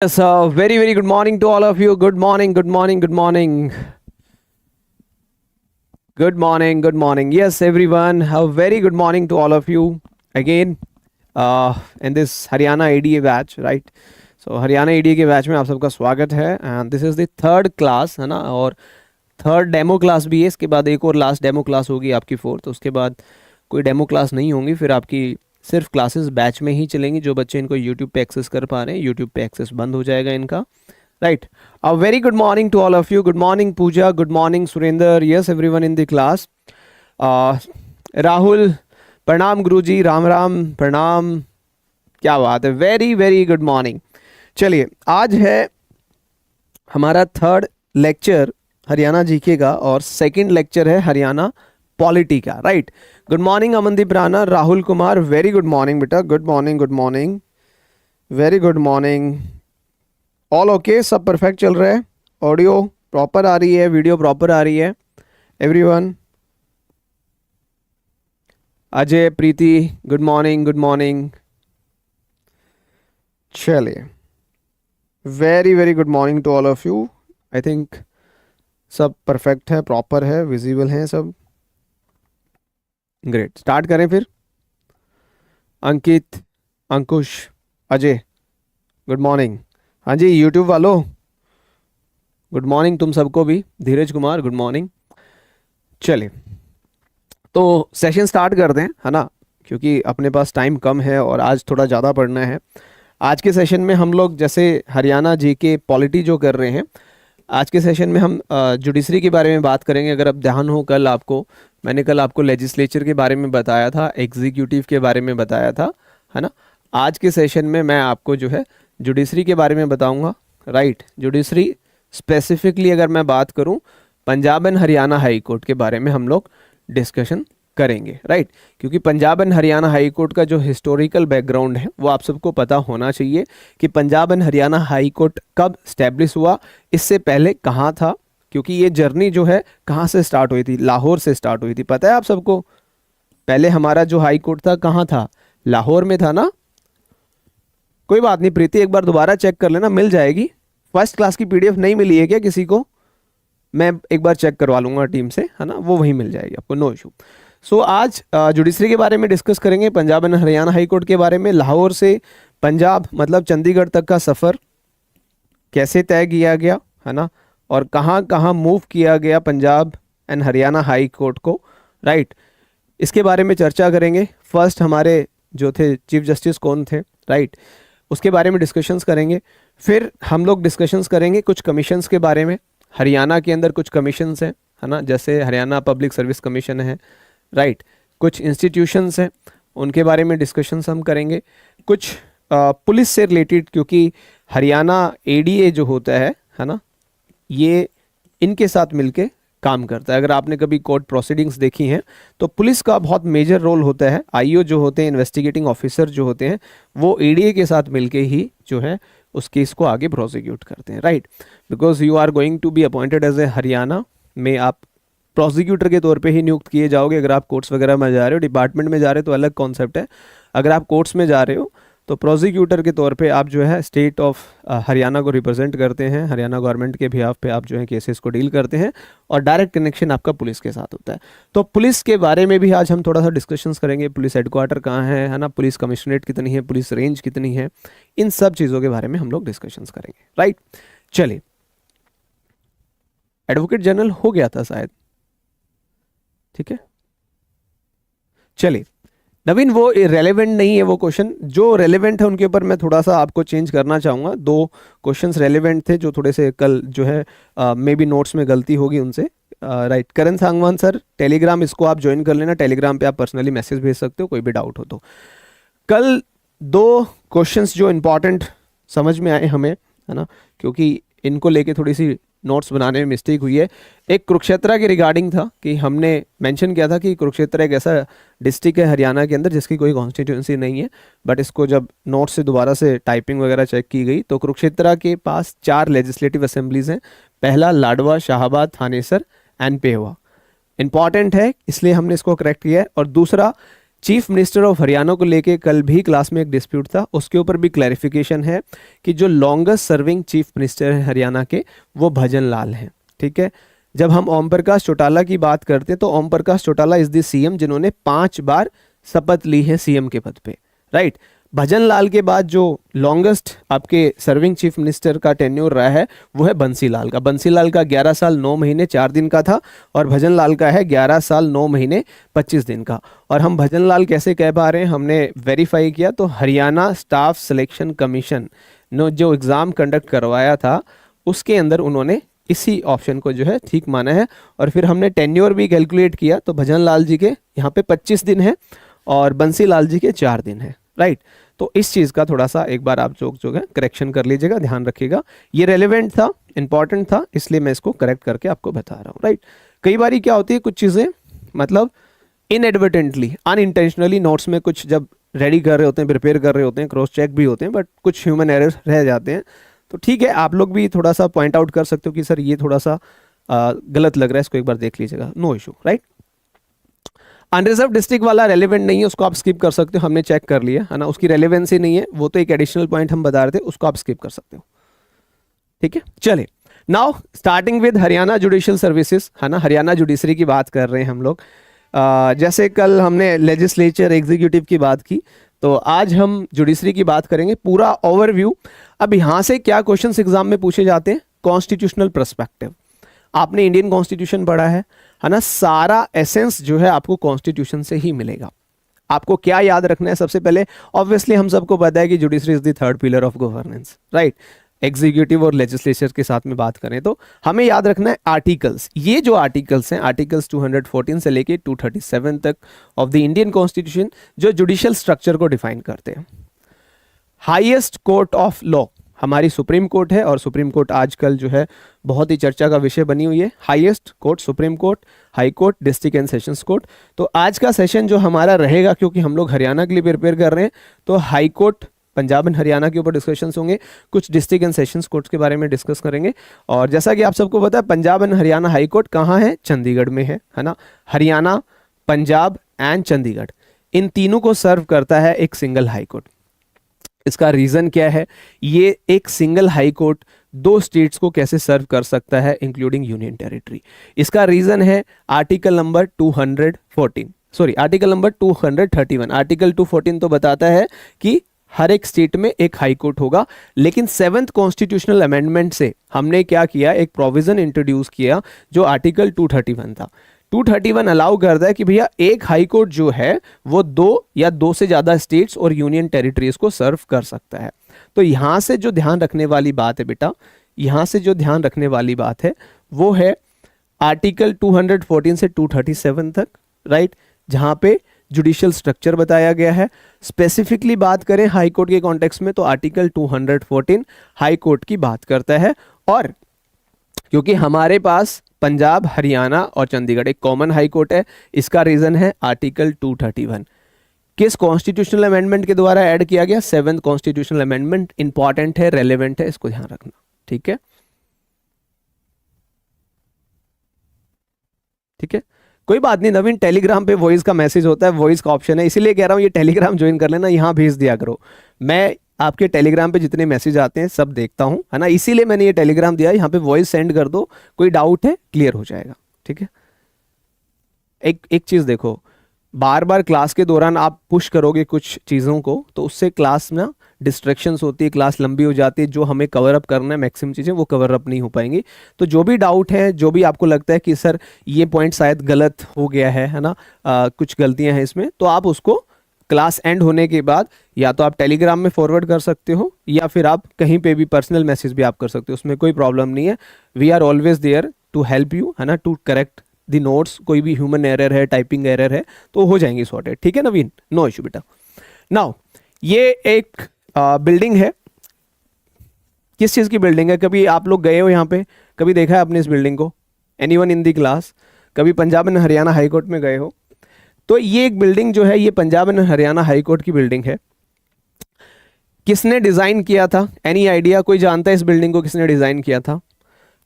Yes, very good morning to all of you. Good morning, good morning, good morning. Good morning, good morning. Yes, everyone, a very good morning to all of you again in this Haryana ADA batch, right? So Haryana ADA के batch में आप सबका स्वागत है and this is the third class है ना, और third demo class भी है। इसके बाद एक और लास्ट डेमो क्लास होगी आपकी फोर्थ, उसके बाद कोई डेमो क्लास नहीं होंगी, फिर आपकी सिर्फ क्लासेस बैच में ही चलेंगी। जो बच्चे इनको यूट्यूब पे एक्सेस कर पा रहे हैं, यूट्यूब पे एक्सेस बंद हो जाएगा इनका, right. A very good morning to all of you. Good morning Pooja, good morning Surendra, yes everyone in the class. Rahul प्रणाम गुरुजी, राम राम प्रणाम, क्या बात है, वेरी गुड मॉर्निंग। चलिए, आज है हमारा थर्ड लेक्चर हरियाणा जीके का और सेकंड लेक्चर है हरियाणा पॉलिटी का, right. Good morning Amandeep Rana, Rahul Kumar, very good morning बेटा, good morning, very good morning. All okay, सब परफेक्ट चल रहा है, ऑडियो प्रॉपर आ रही है, वीडियो प्रॉपर आ रही है everyone. Ajay, Preeti, good morning. चलिए, very good morning to all of you. I think सब परफेक्ट है, प्रॉपर है, विजिबल है सब, ग्रेट। स्टार्ट करें फिर। Ankit, Ankush, Ajay, good morning. हाँ जी, यूट्यूब वालों गुड मॉर्निंग तुम सबको भी। Dheeraj Kumar, good morning. चलिए, तो सेशन स्टार्ट करते हैं, है ना, क्योंकि अपने पास टाइम कम है और आज थोड़ा ज़्यादा पढ़ना है। आज के सेशन में हम लोग जैसे हरियाणा जीके पॉलिटी जो कर रहे हैं, आज के सेशन में हम जुडिशरी के बारे में बात करेंगे। अगर अब ध्यान हो, मैंने कल आपको लेजिस्लेचर के बारे में बताया था, एग्जीक्यूटिव के बारे में बताया था, है ना। आज के सेशन में मैं आपको जो है जुडिशरी के बारे में बताऊंगा, राइट। जुडिशरी स्पेसिफिकली अगर मैं बात करूं, Punjab and Haryana High Court के बारे में हम लोग डिस्कशन करेंगे, राइट। क्योंकि Punjab and Haryana High Court का जो हिस्टोरिकल बैकग्राउंड है वो आप सबको पता होना चाहिए कि Punjab and Haryana High court कब स्टैब्लिश हुआ, इससे पहले कहाँ था, क्योंकि ये जर्नी जो है कहाँ से स्टार्ट हुई थी, लाहौर से स्टार्ट हुई थी, पता है आप सबको। पहले हमारा जो हाई कोर्ट था कहाँ था, लाहौर में था ना। कोई बात नहीं प्रीति, एक बार दोबारा चेक कर लेना, मिल जाएगी। फर्स्ट क्लास की पीडीएफ नहीं मिली है क्या किसी को? मैं एक बार चेक करवा लूंगा टीम से, है ना, वो वहीं मिल जाएगी आपको, नो इशू। सो आज जुडिशरी के बारे में डिस्कस करेंगे, Punjab and Haryana High Court के बारे में, लाहौर से पंजाब मतलब चंडीगढ़ तक का सफ़र कैसे तय किया गया, है ना, और कहाँ कहाँ मूव किया गया Punjab and Haryana High court को, राइट। इसके बारे में चर्चा करेंगे। फर्स्ट हमारे जो थे चीफ जस्टिस कौन थे, राइट, उसके बारे में डिस्कशंस करेंगे। फिर हम लोग डिस्कशंस करेंगे कुछ कमीशंस के बारे में। हरियाणा के अंदर कुछ कमीशंस हैं, है ना, जैसे हरियाणा पब्लिक सर्विस कमीशन है, राइट। कुछ इंस्टीट्यूशंस हैं, उनके बारे में डिस्कशंस हम करेंगे। कुछ पुलिस से रिलेटेड, क्योंकि हरियाणा एडीए जो होता है ना, ये इनके साथ मिलके काम करता है। अगर आपने कभी कोर्ट प्रोसीडिंग्स देखी हैं तो पुलिस का बहुत मेजर रोल होता है। आईओ जो होते हैं, इन्वेस्टिगेटिंग ऑफिसर जो होते हैं, वो एडीए के साथ मिलके ही जो है उस केस को आगे प्रोसिक्यूट करते हैं, right. Because you are going to be appointed as a Haryana में, आप प्रोसिक्यूटर के तौर पे ही नियुक्त किए जाओगे। अगर आप कोर्ट्स वगैरह में जा रहे हो, डिपार्टमेंट में जा रहे हो तो अलग कॉन्सेप्ट है। अगर आप कोर्ट्स में जा रहे हो तो प्रोसिक्यूटर के तौर पे आप जो है स्टेट ऑफ हरियाणा को रिप्रेजेंट करते हैं, हरियाणा गवर्नमेंट के बिहाफ पे आप जो है केसेस को डील करते हैं, और डायरेक्ट कनेक्शन आपका पुलिस के साथ होता है। तो पुलिस के बारे में भी आज हम थोड़ा सा डिस्कशंस करेंगे। पुलिस हेडक्वार्टर कहाँ है ना, पुलिस कमिश्नरेट कितनी है, पुलिस रेंज कितनी है, इन सब चीज़ों के बारे में हम लोग डिस्कशंस करेंगे, राइट। चलिए, एडवोकेट जनरल हो गया था शायद, ठीक है। चलिए नवीन, वो रेलेवेंट नहीं है वो क्वेश्चन, जो रेलेवेंट है उनके ऊपर मैं थोड़ा सा आपको चेंज करना चाहूँगा। दो क्वेश्चंस रेलेवेंट थे जो थोड़े से कल जो है मे बी नोट्स में गलती होगी उनसे, राइट। करण सांगवान सर, टेलीग्राम इसको आप ज्वाइन कर लेना, टेलीग्राम पे आप पर्सनली मैसेज भेज सकते हो कोई भी डाउट हो तो। कल दो क्वेश्चंस जो इम्पॉर्टेंट समझ में आए हमें, है ना, क्योंकि इनको लेके थोड़ी सी नोट्स बनाने में मिस्टेक हुई है। एक कुरुक्षेत्र के रिगार्डिंग था कि हमने मेंशन किया था कि कुरुक्षेत्र एक ऐसा डिस्ट्रिक्ट है हरियाणा के अंदर जिसकी कोई कॉन्स्टिट्यूंसी नहीं है, बट इसको जब नोट्स से दोबारा से टाइपिंग वगैरह चेक की गई तो कुरुक्षेत्र के पास 4 लेजिस्लेटिव असेंबलीज हैं। पहला लाडवा, शाहबाद, थानेसर एंड पेहवा। इंपॉर्टेंट है इसलिए हमने इसको करेक्ट किया है। और दूसरा चीफ मिनिस्टर ऑफ हरियाणा को लेके कल भी क्लास में एक डिस्प्यूट था, उसके ऊपर भी क्लैरिफिकेशन है कि जो लॉन्गेस्ट सर्विंग चीफ मिनिस्टर है हरियाणा के वो भजन लाल हैं। ठीक है, जब हम ओम प्रकाश चौटाला की बात करते हैं तो Om Prakash Chautala is the CM जिन्होंने 5 बार शपथ ली है सीएम के पद पे, राइट। भजन लाल के बाद जो लॉन्गेस्ट आपके सर्विंग चीफ मिनिस्टर का टेन्योर रहा है वो है बंसी लाल का। बंसी लाल का 11 साल 9 महीने 4 दिन का था और भजन लाल का है 11 साल 9 महीने 25 दिन का। और हम भजन लाल कैसे कह पा रहे हैं, हमने वेरीफाई किया तो हरियाणा स्टाफ सिलेक्शन कमीशन ने जो एग्ज़ाम कंडक्ट करवाया था उसके अंदर उन्होंने इसी ऑप्शन को जो है ठीक माना है। और फिर हमने टेन्योर भी कैलकुलेट किया तो भजन लाल जी के यहाँ पे 25 दिन है और बंसी लाल जी के 4 दिन है, राइट। तो इस चीज़ का थोड़ा सा एक बार आप जो है करेक्शन कर लीजिएगा, ध्यान रखिएगा। ये रेलेवेंट था, इंपॉर्टेंट था, इसलिए मैं इसको करेक्ट करके आपको बता रहा हूँ, राइट। कई बार क्या होती है कुछ चीज़ें मतलब इनएडवर्टेंटली अनइंटेंशनली नोट्स में कुछ जब रेडी कर रहे होते हैं, प्रिपेयर कर रहे होते हैं, क्रॉस चेक भी होते हैं, बट कुछ ह्यूमन एरर्स रह जाते हैं। तो ठीक है, आप लोग भी थोड़ा सा पॉइंट आउट कर सकते हो कि सर ये थोड़ा सा गलत लग रहा है, इसको एक बार देख लीजिएगा, no issue, right. Unreserve district वाला रेलेवेंट नहीं है, उसको आप स्किप कर सकते हो, हमने चेक कर लिया है ना, उसकी रेलेवेंसी नहीं है, वो तो एक एडिशनल पॉइंट हम बता रहे थे, उसको आप स्किप कर सकते हो। ठीक है, चले now starting with Haryana judicial services, है ना, हरियाणा जुडिशरी की बात कर रहे हैं हम लोग। जैसे कल हमने लेजिस्लेचर एग्जीक्यूटिव की बात की, तो आज हम जुडिशरी की बात करेंगे, पूरा ओवरव्यू। अब यहाँ से क्या क्वेश्चंस एग्जाम में पूछे जाते हैं, कॉन्स्टिट्यूशनल पर्सपेक्टिव। आपने इंडियन कॉन्स्टिट्यूशन पढ़ा है ना, सारा एसेंस जो है आपको कॉन्स्टिट्यूशन से ही मिलेगा। आपको क्या याद रखना है, सबसे पहले ऑब्वियसली हम सबको पता है कि judiciary is the third pillar of governance, right. Executive और लेजिस्लेचर के साथ में बात करें तो हमें याद रखना है आर्टिकल्स। ये जो आर्टिकल्स हैं, आर्टिकल्स 214 से लेके 237 तक ऑफ द इंडियन कॉन्स्टिट्यूशन, जो जुडिशियल स्ट्रक्चर को डिफाइन करते हैं। हाईएस्ट कोर्ट ऑफ लॉ हमारी सुप्रीम कोर्ट है, और सुप्रीम कोर्ट आजकल जो है बहुत ही चर्चा का विषय बनी हुई है। Highest court supreme court, high court, district and sessions court. तो आज का सेशन जो हमारा रहेगा, क्योंकि हम लोग हरियाणा के लिए प्रिपेयर कर रहे हैं, तो high court Punjab and Haryana के ऊपर डिस्कशंस होंगे, कुछ डिस्ट्रिक्ट एंड सेशंस कोर्ट्स के बारे में डिस्कस करेंगे। और जैसा कि आप सबको पता है, Punjab and Haryana High court कहाँ है, चंडीगढ़ में है ना। हरियाणा, पंजाब एंड चंडीगढ़, इन तीनों को सर्व करता है एक सिंगल हाई कोर्ट। इसका रीजन क्या है, ये एक सिंगल हाई कोर्ट 2 स्टेट्स को कैसे सर्व कर सकता है इंक्लूडिंग यूनियन टेरिटरी। इसका रीजन है article number 214, sorry article number 231। Article 214 तो बताता है कि हर एक स्टेट में एक हाई कोर्ट होगा, लेकिन 7th कॉन्स्टिट्यूशनल अमेंडमेंट से हमने क्या किया, एक प्रोविजन इंट्रोड्यूस किया जो आर्टिकल 231 था। 231 अलाउ करता है कि भैया एक हाई कोर्ट जो है वो 2 या 2 से ज्यादा स्टेट्स और यूनियन टेरिटरीज को सर्व कर सकता है। तो यहां से जो ध्यान रखने वाली बात है बेटा, यहां से जो ध्यान रखने वाली बात है वो है आर्टिकल 214 से 237 तक, राइट, जहां पे जुडिशियल स्ट्रक्चर बताया गया है। स्पेसिफिकली बात करें हाई कोर्ट के कॉन्टेक्स्ट में तो आर्टिकल 214 हाई कोर्ट की बात करता है। और क्योंकि हमारे पास पंजाब, हरियाणा और चंडीगढ़ एक कॉमन हाई कोर्ट है, इसका रीजन है आर्टिकल 231। किस कॉन्स्टिट्यूशनल अमेंडमेंट के द्वारा ऐड किया गया, 7th कॉन्स्टिट्यूशनल अमेंडमेंट। इंपॉर्टेंट है, रेलेवेंट है, इसको ध्यान रखना, ठीक है। ठीक है, कोई बात नहीं नवीन, टेलीग्राम पे वॉइस का मैसेज होता है, वॉइस का ऑप्शन है, इसीलिए कह रहा हूं ये टेलीग्राम ज्वाइन कर लेना, यहां भेज दिया करो। मैं आपके टेलीग्राम पे जितने मैसेज आते हैं सब देखता हूं, है ना, इसीलिए मैंने ये टेलीग्राम दिया, यहाँ पे वॉइस सेंड कर दो, कोई डाउट है क्लियर हो जाएगा, ठीक है। एक चीज देखो, बार बार क्लास के दौरान आप पुश करोगे कुछ चीज़ों को तो उससे क्लास ना डिस्ट्रैक्शंस होती है, क्लास लंबी हो जाती है, जो हमें कवर अप करना है मैक्सिमम चीज़ें वो कवर अप नहीं हो पाएंगी। तो जो भी डाउट है, जो भी आपको लगता है कि सर ये पॉइंट शायद गलत हो गया है ना, कुछ गलतियां हैं इसमें, तो आप उसको क्लास एंड होने के बाद या तो आप टेलीग्राम में फॉरवर्ड कर सकते हो या फिर आप कहीं पे भी पर्सनल मैसेज भी आप कर सकते हो, उसमें कोई प्रॉब्लम नहीं है। We are always there to help you, है ना, टू करेक्ट द नोट्स। कोई भी ह्यूमन एरर है, टाइपिंग एरर है तो हो जाएंगी सॉर्टेड, ठीक है नवीन, नो इशू बेटा। नाउ ये एक बिल्डिंग है, किस चीज़ की बिल्डिंग है, कभी आप लोग गए हो यहाँ पे, कभी देखा है आपने इस बिल्डिंग को, एनीवन इन दी क्लास, कभी Punjab and Haryana High court में गए हो? तो ये एक बिल्डिंग जो है ये Punjab and Haryana High court की बिल्डिंग है। किसने डिजाइन किया था, एनी आइडिया, कोई जानता है इस बिल्डिंग को किसने डिजाइन किया था,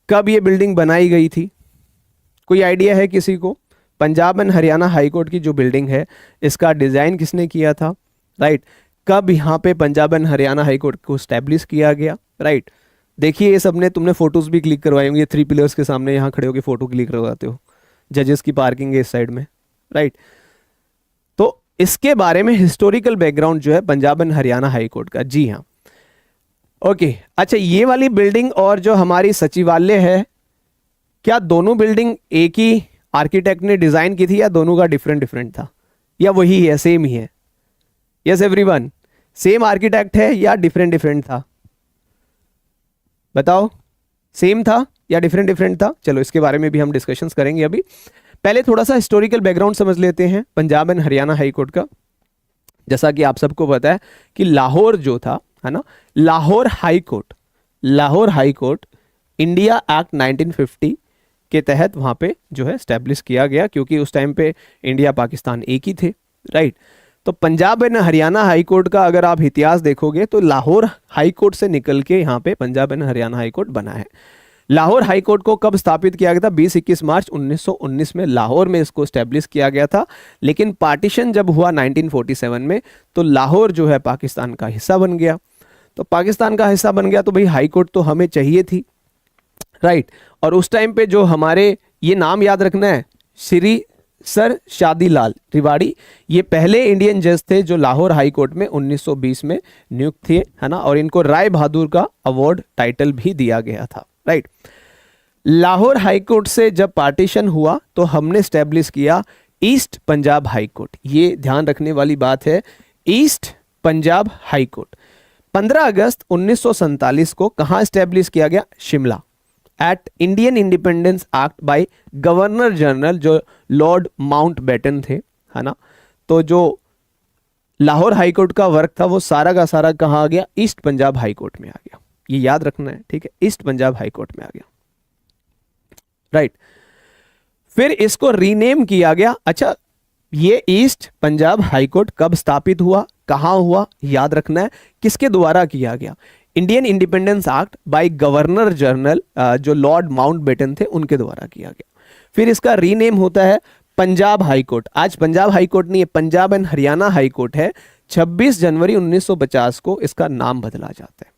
कब ये बिल्डिंग बनाई गई थी, कोई आइडिया है किसी को? Punjab and Haryana High court की जो बिल्डिंग है इसका डिज़ाइन किसने किया था, राइट। कब यहाँ पे Punjab and Haryana High court को स्टैब्लिश किया गया, राइट। देखिए ये सब ने तुमने फोटोज भी क्लिक करवाई होंगी, 3 पिलर्स के सामने यहाँ खड़े होकर फोटो क्लिक करवाते हो, जजेस की पार्किंग है इस साइड में, राइट। तो इसके बारे में हिस्टोरिकल बैकग्राउंड जो है Punjab and Haryana High Court का, जी हाँ, ओके। अच्छा, ये वाली बिल्डिंग और जो हमारी सचिवालय है, क्या दोनों बिल्डिंग एक ही आर्किटेक्ट ने डिजाइन की थी या दोनों का डिफरेंट डिफरेंट था, या वही है, सेम ही है? यस एवरीवन, सेम आर्किटेक्ट है या डिफरेंट डिफरेंट था? बताओ, सेम था या डिफरेंट डिफरेंट था? चलो इसके बारे में भी हम डिस्कशंस करेंगे। अभी पहले थोड़ा सा हिस्टोरिकल बैकग्राउंड समझ लेते हैं Punjab and Haryana High Court का। जैसा कि आप सबको पता है कि लाहौर जो था, है ना, Lahore High court India act 1950 के तहत वहां पे जो है स्टैब्लिश किया गया, क्योंकि उस टाइम पे इंडिया पाकिस्तान एक ही थे, राइट। तो Punjab and Haryana High Court का अगर आप इतिहास देखोगे तो लाहौर हाई कोर्ट से निकल के यहाँ पे Punjab and Haryana High court बना है। लाहौर हाई कोर्ट को कब स्थापित किया गया था? 20-21 मार्च 1919 में लाहौर में इसको स्टैब्लिश किया गया था। लेकिन पार्टीशन जब हुआ 1947 में, तो लाहौर जो है पाकिस्तान का हिस्सा बन गया। तो पाकिस्तान का हिस्सा बन गया तो भाई हाई कोर्ट तो हमें चाहिए थी, राइट। और उस टाइम पे जो हमारे, ये नाम याद रखना है, श्री सर शादीलाल रिवाड़ी, ये पहले इंडियन जज थे जो लाहौर हाई कोर्ट में 1920 में नियुक्त थे, है ना। और इनको राय बहादुर का अवार्ड टाइटल भी दिया गया था, राइट। लाहौर हाई कोर्ट से जब पार्टीशन हुआ तो हमने स्टैब्लिश किया ईस्ट पंजाब हाई कोर्ट। ये ध्यान रखने वाली बात है, ईस्ट पंजाब हाई कोर्ट 15 अगस्त 1947 को कहां स्टैब्लिश किया गया? Shimla, at Indian Independence Act by Governor General, जो लॉर्ड माउंटबेटन थे, है ना। तो जो लाहौर हाई कोर्ट का वर्क था वो सारा का सारा कहाँ आ गया? ईस्ट पंजाब हाई कोर्ट में आ गया। ये याद रखना है, ठीक है, ईस्ट पंजाब हाई कोर्ट में आ गया, राइट। फिर इसको रीनेम किया गया। अच्छा, ये ईस्ट पंजाब हाई कोर्ट कब स्थापित हुआ, कहां हुआ, याद रखना है, किसके द्वारा किया गया? Indian Independence Act by Governor General, जो लॉर्ड माउंटबेटन थे, उनके द्वारा किया गया। फिर इसका रीनेम होता है पंजाब हाई कोर्ट। आज पंजाब हाई कोर्ट नहीं है, Punjab and Haryana High court है। 26 जनवरी 1950 को इसका नाम बदला जाता है,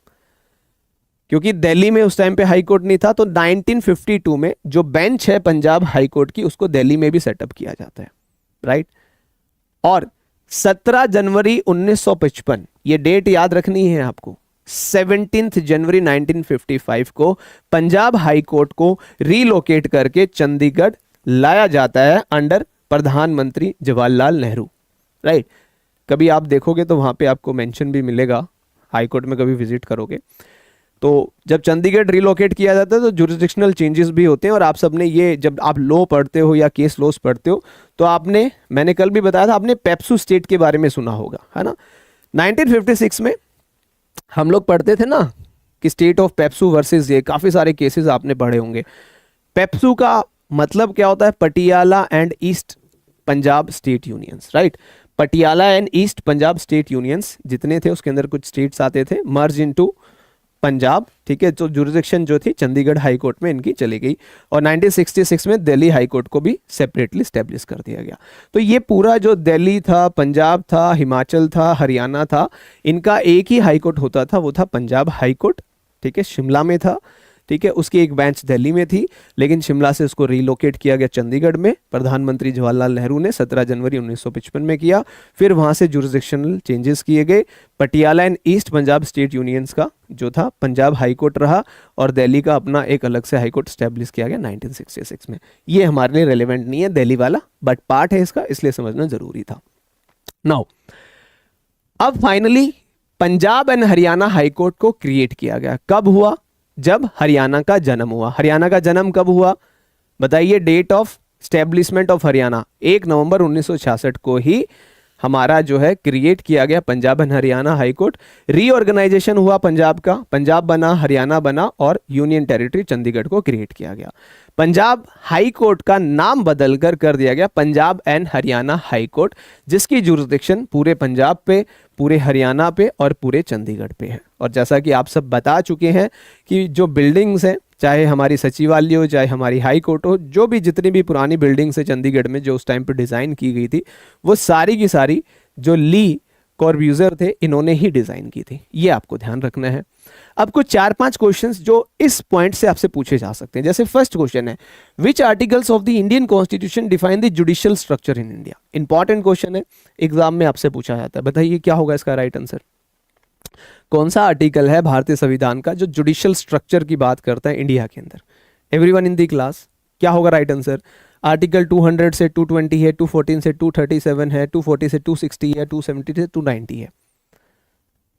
क्योंकि दिल्ली में उस टाइम पे हाई कोर्ट नहीं था। तो 1952 में जो बेंच है पंजाब हाई कोर्ट की, उसको दिल्ली में भी सेटअप किया जाता है, राइट। और 17 जनवरी 1955, ये डेट याद रखनी है आपको, 17 जनवरी 1955 को पंजाब हाई कोर्ट को रीलोकेट करके चंडीगढ़ लाया जाता है अंडर प्रधानमंत्री जवाहरलाल नेहरू, राइट। कभी आप देखोगे तो वहां पे आपको मेंशन भी मिलेगा, हाई कोर्ट में कभी विजिट करोगे तो जब चंडीगढ़ रिलोकेट किया जाता है तो जुरिस्डिक्शनल चेंजेस भी होते हैं। और आप सबने ये, जब आप लॉ पढ़ते हो या केस लॉस पढ़ते हो तो आपने, मैंने कल भी बताया था, आपने पेप्सू स्टेट के बारे में सुना होगा, है ना। 1956 में हम लोग पढ़ते थे ना कि स्टेट ऑफ पेप्सू वर्सेस, ये काफ़ी सारे केसेस आपने पढ़े होंगे। पेप्सू का मतलब क्या होता है? Patiala and east Punjab state unions, right. Patiala and east Punjab state unions जितने थे उसके अंदर कुछ स्टेट्स आते थे, मर्ज इनटू पंजाब, ठीक है। तो जुरिस्डिक्शन जो थी चंडीगढ़ हाई कोर्ट में इनकी चली गई। और 1966 में दिल्ली हाई कोर्ट को भी सेपरेटली स्टैब्लिश कर दिया गया। तो ये पूरा जो दिल्ली था, पंजाब था, हिमाचल था, हरियाणा था, इनका एक ही हाई कोर्ट होता था, वो था पंजाब हाई कोर्ट, ठीक है, शिमला में था, ठीक है। उसकी एक बेंच दिल्ली में थी, लेकिन शिमला से उसको रिलोकेट किया गया चंडीगढ़ में। प्रधानमंत्री जवाहरलाल नेहरू ने 17 जनवरी 1955 में किया। फिर वहां से जुरिस्डिक्शनल चेंजेस किए गए। Patiala and east Punjab state unions का जो था पंजाब हाई कोर्ट रहा, और दिल्ली का अपना एक अलग से हाई कोर्ट स्टैब्लिश किया गया 1966 में। ये हमारे लिए रेलिवेंट नहीं है दिल्ली वाला, बट पार्ट है इसका, इसलिए समझना जरूरी था। नाउ अब finally Punjab and Haryana High court को क्रिएट किया गया। कब हुआ? जब हरियाणा का जन्म हुआ। हरियाणा का जन्म कब हुआ बताइए? Date of establishment of Haryana 1 नवंबर 1966 को ही हमारा जो है क्रिएट किया गया Punjab and Haryana High Court. Reorganisation हुआ पंजाब का, पंजाब बना, हरियाणा बना, और यूनियन टेरिटरी चंडीगढ़ को क्रिएट किया गया। पंजाब हाई कोर्ट का नाम बदलकर कर दिया गया Punjab and Haryana High court, जिसकी जुरिस्डिक्शन पूरे पंजाब पे, पूरे हरियाणा पे और पूरे चंडीगढ़ पे है। और जैसा कि आप सब बता चुके हैं कि जो बिल्डिंग्स हैं चाहे हमारी सचिवालय हो, चाहे हमारी हाई कोर्ट हो, जो भी जितनी भी पुरानी बिल्डिंग्स है चंडीगढ़ में जो उस टाइम पे डिज़ाइन की गई थी, वो सारी की सारी जो ली कॉर्ब्यूजर थे इन्होंने ही डिज़ाइन की थी। ये आपको ध्यान रखना है। अब कुछ 4-5 क्वेश्चंस जो इस पॉइंट से आपसे पूछे जा सकते हैं। जैसे फर्स्ट क्वेश्चन है, which articles of the Indian constitution define the judicial structure in India. Important question है, एग्जाम में आपसे पूछा जाता है। बताइए क्या होगा इसका राइट आंसर। कौन सा आर्टिकल है भारतीय संविधान का जो जुडिशियल स्ट्रक्चर की बात करता है इंडिया के अंदर। एवरीवन इन दी क्लास, क्या होगा राइट आंसर। आर्टिकल 200 से 220 है, 214 से 237 है, 240 से 260 है, 270 से 290 है।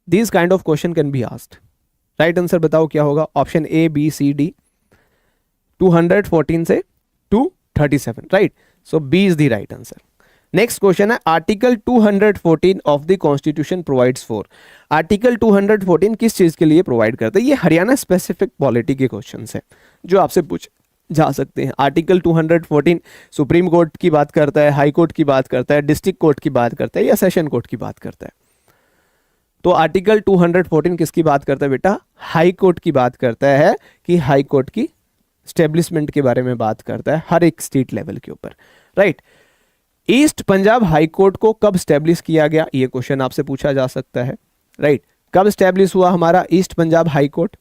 These kind of question can be asked. Right answer बताओ क्या होगा। Option A B C D, 214 से 237, right. So B is the right answer. Next question है, article 214 of the constitution provides for. Article 214 किस चीज के लिए प्रोवाइड करता है। ये हरियाणा स्पेसिफिक पॉलिटी के क्वेश्चंस है जो आपसे पूछ जा सकते हैं। आर्टिकल 214 सुप्रीम कोर्ट की बात करता है, हाई कोर्ट की बात करता है, डिस्ट्रिक्ट कोर्ट की बात करता है या सेशन कोर्ट की बात करता है। तो आर्टिकल 214 किसकी बात करता है बेटा, हाई कोर्ट की बात करता है कि हाई कोर्ट की स्टेब्लिशमेंट के बारे में बात करता है हर एक स्टेट लेवल के ऊपर, right. East Punjab High court को कब स्टेब्लिश किया गया, ये क्वेश्चन आपसे पूछा जा सकता है, राइट। कब स्टेब्लिश हुआ हमारा ईस्ट पंजाब हाई कोर्ट।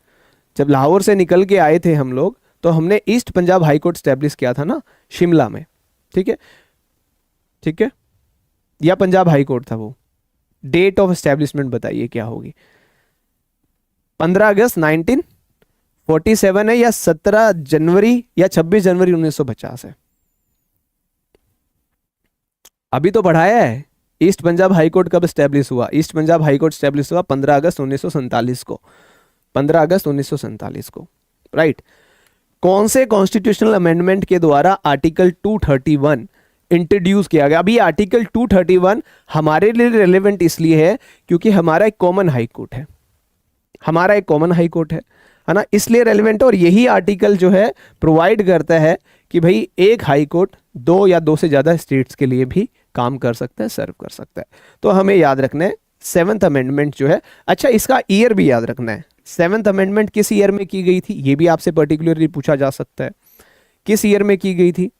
जब लाहौर से निकल के आए थे हम लोग तो हमने east Punjab High court establish किया था ना शिमला में, ठीक है, ठीक है, या पंजाब हाई कोर्ट था वो। डेट ऑफ एस्टेब्लिशमेंट बताइए क्या होगी। 15 अगस्त 1947 है या 17 जनवरी या 26 जनवरी 1950 है। अभी तो पढ़ाया है ईस्ट पंजाब हाई कोर्ट कब स्टैब्लिश हुआ। East Punjab High Court establish हुआ 15 अगस्त 1947 को, 15 अगस्त 1947 को, राइट। कौन से कॉन्स्टिट्यूशनल अमेंडमेंट के द्वारा आर्टिकल 231 इंट्रोड्यूस किया गया। अभी आर्टिकल 231 हमारे लिए रेलेवेंट इसलिए है क्योंकि हमारा एक कॉमन हाई कोर्ट है, हमारा एक कॉमन हाई कोर्ट है ना, इसलिए रेलेवेंट। और यही आर्टिकल जो है प्रोवाइड करता है कि भाई एक हाई कोर्ट 2 या 2 से ज्यादा स्टेट्स के लिए भी काम कर सकता है, सर्व कर सकता है। तो हमें याद रखना है 7th अमेंडमेंट जो है। अच्छा, इसका ईयर भी याद रखना है। 7th अमेंडमेंट किस ईयर में की गई थी, ये भी आपसे पर्टिकुलरली पूछा जा सकता है। किस ईयर में की गई थी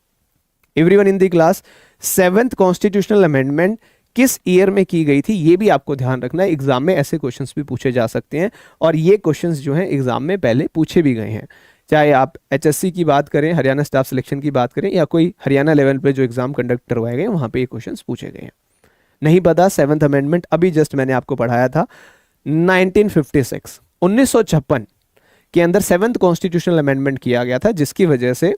everyone in the class. 7th constitutional amendment किस ईयर में की गई थी, ये भी आपको ध्यान रखना है। एग्जाम में ऐसे क्वेश्चंस भी पूछे जा सकते हैं और ये क्वेश्चंस जो हैं एग्जाम में पहले पूछे भी गए हैं। चाहे आप HSC की बात करें, हरियाणा स्टाफ सिलेक्शन की बात करें, या कोई हरियाणा लेवल पे जो एग्जाम कंडक्ट करवाए गए वहां पे ये क्वेश्चंस पूछे गए हैं। नहीं पता 7th अमेंडमेंट, अभी जस्ट मैंने आपको पढ़ाया था 1956 1956 के अंदर 7th कॉन्स्टिट्यूशनल अमेंडमेंट किया गया था, जिसकी वजह से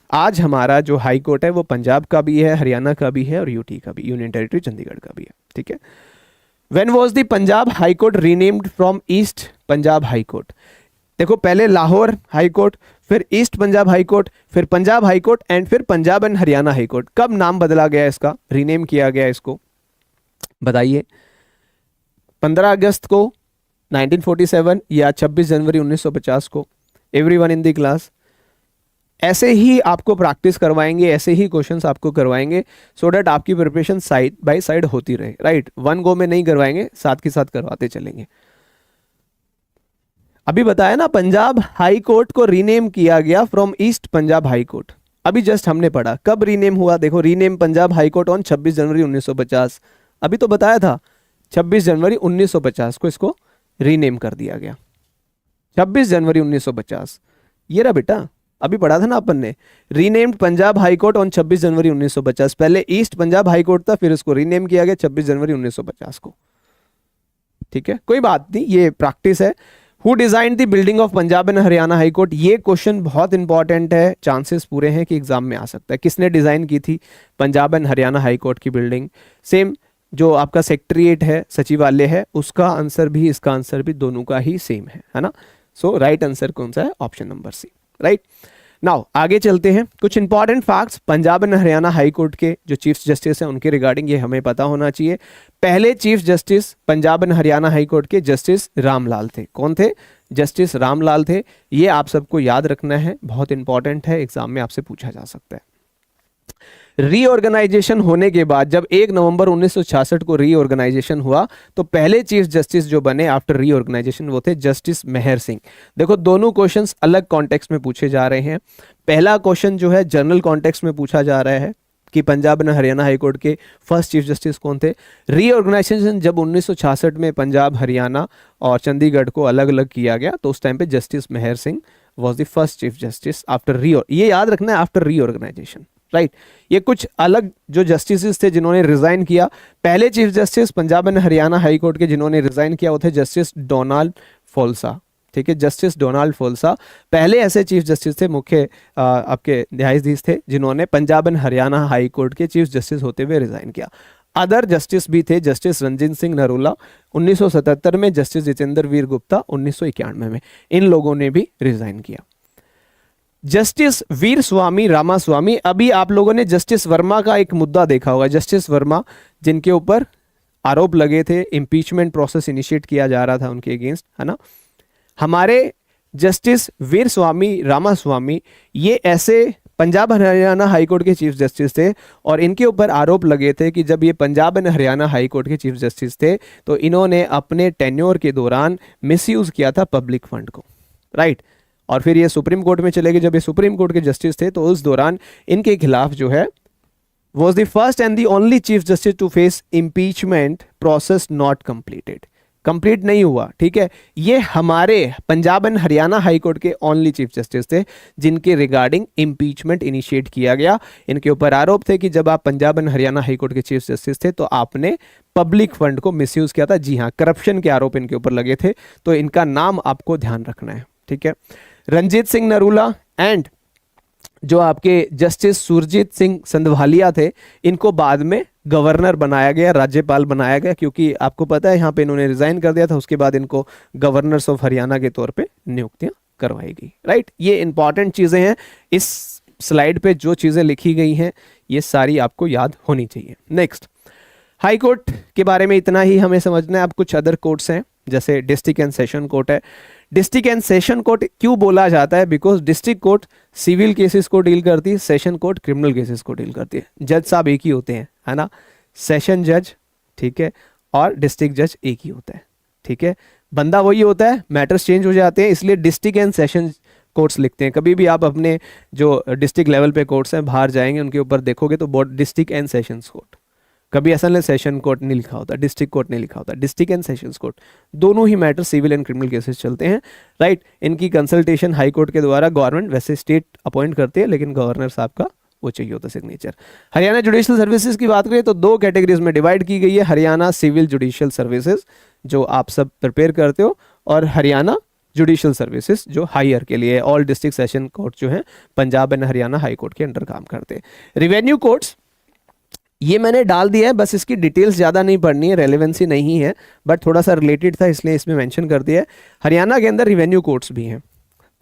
आज हमारा जो हाई कोर्ट है वो पंजाब का भी है, हरियाणा का भी है और यूटी का भी, यूनियन टेरिटरी चंडीगढ़ का भी है, ठीक है। When was the Punjab High court renamed from east Punjab High court. देखो, पहले लाहौर हाई कोर्ट, फिर ईस्ट पंजाब हाई कोर्ट, फिर पंजाब हाई कोर्ट एंड फिर Punjab and Haryana High court. कब नाम बदला गया इसका, रीनेम किया गया इसको, बताइए। 15 अगस्त को 1947 या 26 जनवरी 1950 को। एवरीवन इन दी क्लास, ऐसे ही आपको प्रैक्टिस करवाएंगे, ऐसे ही क्वेश्चंस आपको करवाएंगे सो डैट आपकी प्रिपरेशन साइड बाय साइड होती रहे, राइट। वन गो में नहीं करवाएंगे, साथ के साथ करवाते चलेंगे। अभी बताया ना पंजाब हाई कोर्ट को रीनेम किया गया from east Punjab High court. अभी जस्ट हमने पढ़ा कब रीनेम हुआ, देखो, rename Punjab High court on 26 जनवरी 1950। अभी तो बताया था 26 जनवरी 1950 को इसको रीनेम कर दिया गया। 26 जनवरी 1950 ये रहा बेटा, अभी पढ़ा था ना अपन ने, renamed Punjab High court on 26 जनवरी 1950। पहले ईस्ट पंजाब हाई कोर्ट था, फिर इसको रीनेम किया गया 26 जनवरी 1950 को, ठीक है। कोई बात नहीं, ये प्रैक्टिस है। Who design the building of Punjab and Haryana High court, ये क्वेश्चन बहुत इंपॉर्टेंट है, चांसेस पूरे हैं कि एग्जाम में आ सकता है। किसने डिजाइन की थी Punjab and Haryana High court की बिल्डिंग। सेम जो आपका सेक्रेटरीट है, सचिवालय है, उसका आंसर भी इसका आंसर भी दोनों का ही सेम है ना। सो राइट आंसर कौन सा है, option number C, right. Now आगे चलते हैं, कुछ important facts Punjab and Haryana High Court के जो चीफ जस्टिस हैं उनके रिगार्डिंग, ये हमें पता होना चाहिए। पहले chief justice Punjab and Haryana High Court के जस्टिस रामलाल थे। कौन थे, जस्टिस रामलाल थे। ये आप सबको याद रखना है, बहुत इंपॉर्टेंट है, एग्जाम में आपसे पूछा जा सकता है। रीऑर्गेनाइजेशन होने के बाद जब 1 नवंबर 1966 को रीऑर्गेनाइजेशन हुआ तो पहले चीफ जस्टिस जो बने आफ्टर रीऑर्गेनाइजेशन वो थे जस्टिस मेहर सिंह। देखो दोनों क्वेश्चंस अलग कॉन्टेक्स्ट में पूछे जा रहे हैं। पहला क्वेश्चन जो है जनरल कॉन्टेक्स्ट में पूछा जा रहा है कि पंजाब एंड हरियाणा हाईकोर्ट के फर्स्ट चीफ जस्टिस कौन थे। रीऑर्गेनाइजेशन जब 1966 में पंजाब, हरियाणा और चंडीगढ़ को अलग अलग किया गया तो उस टाइम पे justice Mehar Singh was the first chief justice after ये याद रखना है, आफ्टर रीऑर्गेनाइजेशन, राइट। ये कुछ अलग जो जस्टिस थे जिन्होंने रिजाइन किया। पहले chief justice Punjab and Haryana High Court के जिन्होंने रिजाइन किया वो थे जस्टिस डोनाल्ड फोल्सा, ठीक है, जस्टिस डोनाल्ड फोल्सा पहले ऐसे चीफ जस्टिस थे, मुख्य आपके न्यायाधीश थे जिन्होंने Punjab and Haryana High Court के चीफ जस्टिस होते हुए रिजाइन किया। अदर जस्टिस भी थे, जस्टिस रंजीत सिंह नरूला 1977 में, जस्टिस जितेंद्र वीर गुप्ता 1991 में, इन लोगों ने भी रिजाइन किया। जस्टिस वीर स्वामी रामास्वामी, अभी आप लोगों ने जस्टिस वर्मा का एक मुद्दा देखा होगा, जस्टिस वर्मा जिनके ऊपर आरोप लगे थे, इंपीचमेंट प्रोसेस इनिशिएट किया जा रहा था उनके अगेंस्ट, है ना। हमारे जस्टिस वीर स्वामी रामास्वामी ये ऐसे पंजाब हरियाणा हाईकोर्ट के चीफ जस्टिस थे और इनके ऊपर आरोप लगे थे कि जब ये पंजाब एंड हरियाणा हाईकोर्ट के चीफ जस्टिस थे तो इन्होंने अपने टेन्योर के दौरान मिसयूज किया था पब्लिक फंड को, राइट। और फिर ये सुप्रीम कोर्ट में चले गए, जब ये सुप्रीम कोर्ट के जस्टिस थे तो उस दौरान इनके खिलाफ जो है was the first and the only chief justice to face impeachment process not completed, complete नहीं हुआ, ठीक है। ये हमारे Punjab and Haryana High Court के ओनली चीफ जस्टिस थे जिनके रिगार्डिंग इम्पीचमेंट इनिशिएट किया गया। इनके ऊपर आरोप थे कि जब आप Punjab and Haryana High Court के चीफ जस्टिस थे तो आपने पब्लिक फंड को मिसयूज किया था। जी हाँ, करप्शन के आरोप इनके ऊपर लगे थे, तो इनका नाम आपको ध्यान रखना है, ठीक है। रंजीत सिंह नरूला एंड जो आपके जस्टिस सुरजीत सिंह संधवालिया थे, इनको बाद में गवर्नर बनाया गया, राज्यपाल बनाया गया, क्योंकि आपको पता है यहाँ पे इन्होंने रिजाइन कर दिया था, उसके बाद इनको गवर्नर्स ऑफ हरियाणा के तौर पे नियुक्तियां करवाई गई, राइट। ये इंपॉर्टेंट चीजें हैं, इस स्लाइड पे जो चीजें लिखी गई हैं ये सारी आपको याद होनी चाहिए। नेक्स्ट, हाई कोर्ट के बारे में इतना ही हमें समझना है। अब कुछ अदर कोर्ट्स हैं, जैसे डिस्ट्रिक्ट एंड सेशन कोर्ट है। डिस्ट्रिक्ट एंड सेशन कोर्ट क्यों बोला जाता है? Because district court civil cases को डील करती है, सेशन कोर्ट क्रिमिनल केसेस को डील करती है। जज साहब एक ही होते हैं, है ना, सेशन जज, ठीक है, और डिस्ट्रिक्ट जज एक ही होता है, ठीक है। बंदा वही होता है, मैटर्स चेंज हो जाते हैं, इसलिए डिस्ट्रिक्ट एंड सेशन कोर्ट्स लिखते हैं। कभी भी आप अपने जो डिस्ट्रिक्ट लेवल पे कोर्ट्स हैं बाहर जाएंगे उनके ऊपर देखोगे तो board district and sessions court, कभी ऐसा नहीं सेशन कोर्ट नहीं लिखा होता, डिस्ट्रिक्ट कोर्ट नहीं लिखा होता, डिस्ट्रिक्ट एंड सेशंस कोर्ट, दोनों ही matter civil and criminal cases चलते हैं, राइट। इनकी कंसल्टेशन हाई कोर्ट के द्वारा गवर्नमेंट वैसे स्टेट अपॉइंट करती है, लेकिन गवर्नर साहब का वो चाहिए होता सिग्नेचर। हरियाणा जुडिशियल सर्विसेज की बात करें तो दो कैटेगरीज में डिवाइड की गई है, हरियाणा सिविल जुडिशियल सर्विसेज जो आप सब प्रिपेयर करते हो, और हरियाणा जुडिशियल सर्विसेज जो हायर के लिए, ऑल डिस्ट्रिक्ट सेशन कोर्ट जो है Punjab and Haryana High Court के अंडर काम करते हैं। रिवेन्यू कोर्ट्स ये मैंने डाल दिया है, बस इसकी डिटेल्स ज़्यादा नहीं पढ़नी है, रेलेवेंसी नहीं है, बट थोड़ा सा रिलेटेड था इसलिए इसमें मेंशन कर दिया है। हरियाणा के अंदर रिवेन्यू कोर्ट्स भी हैं,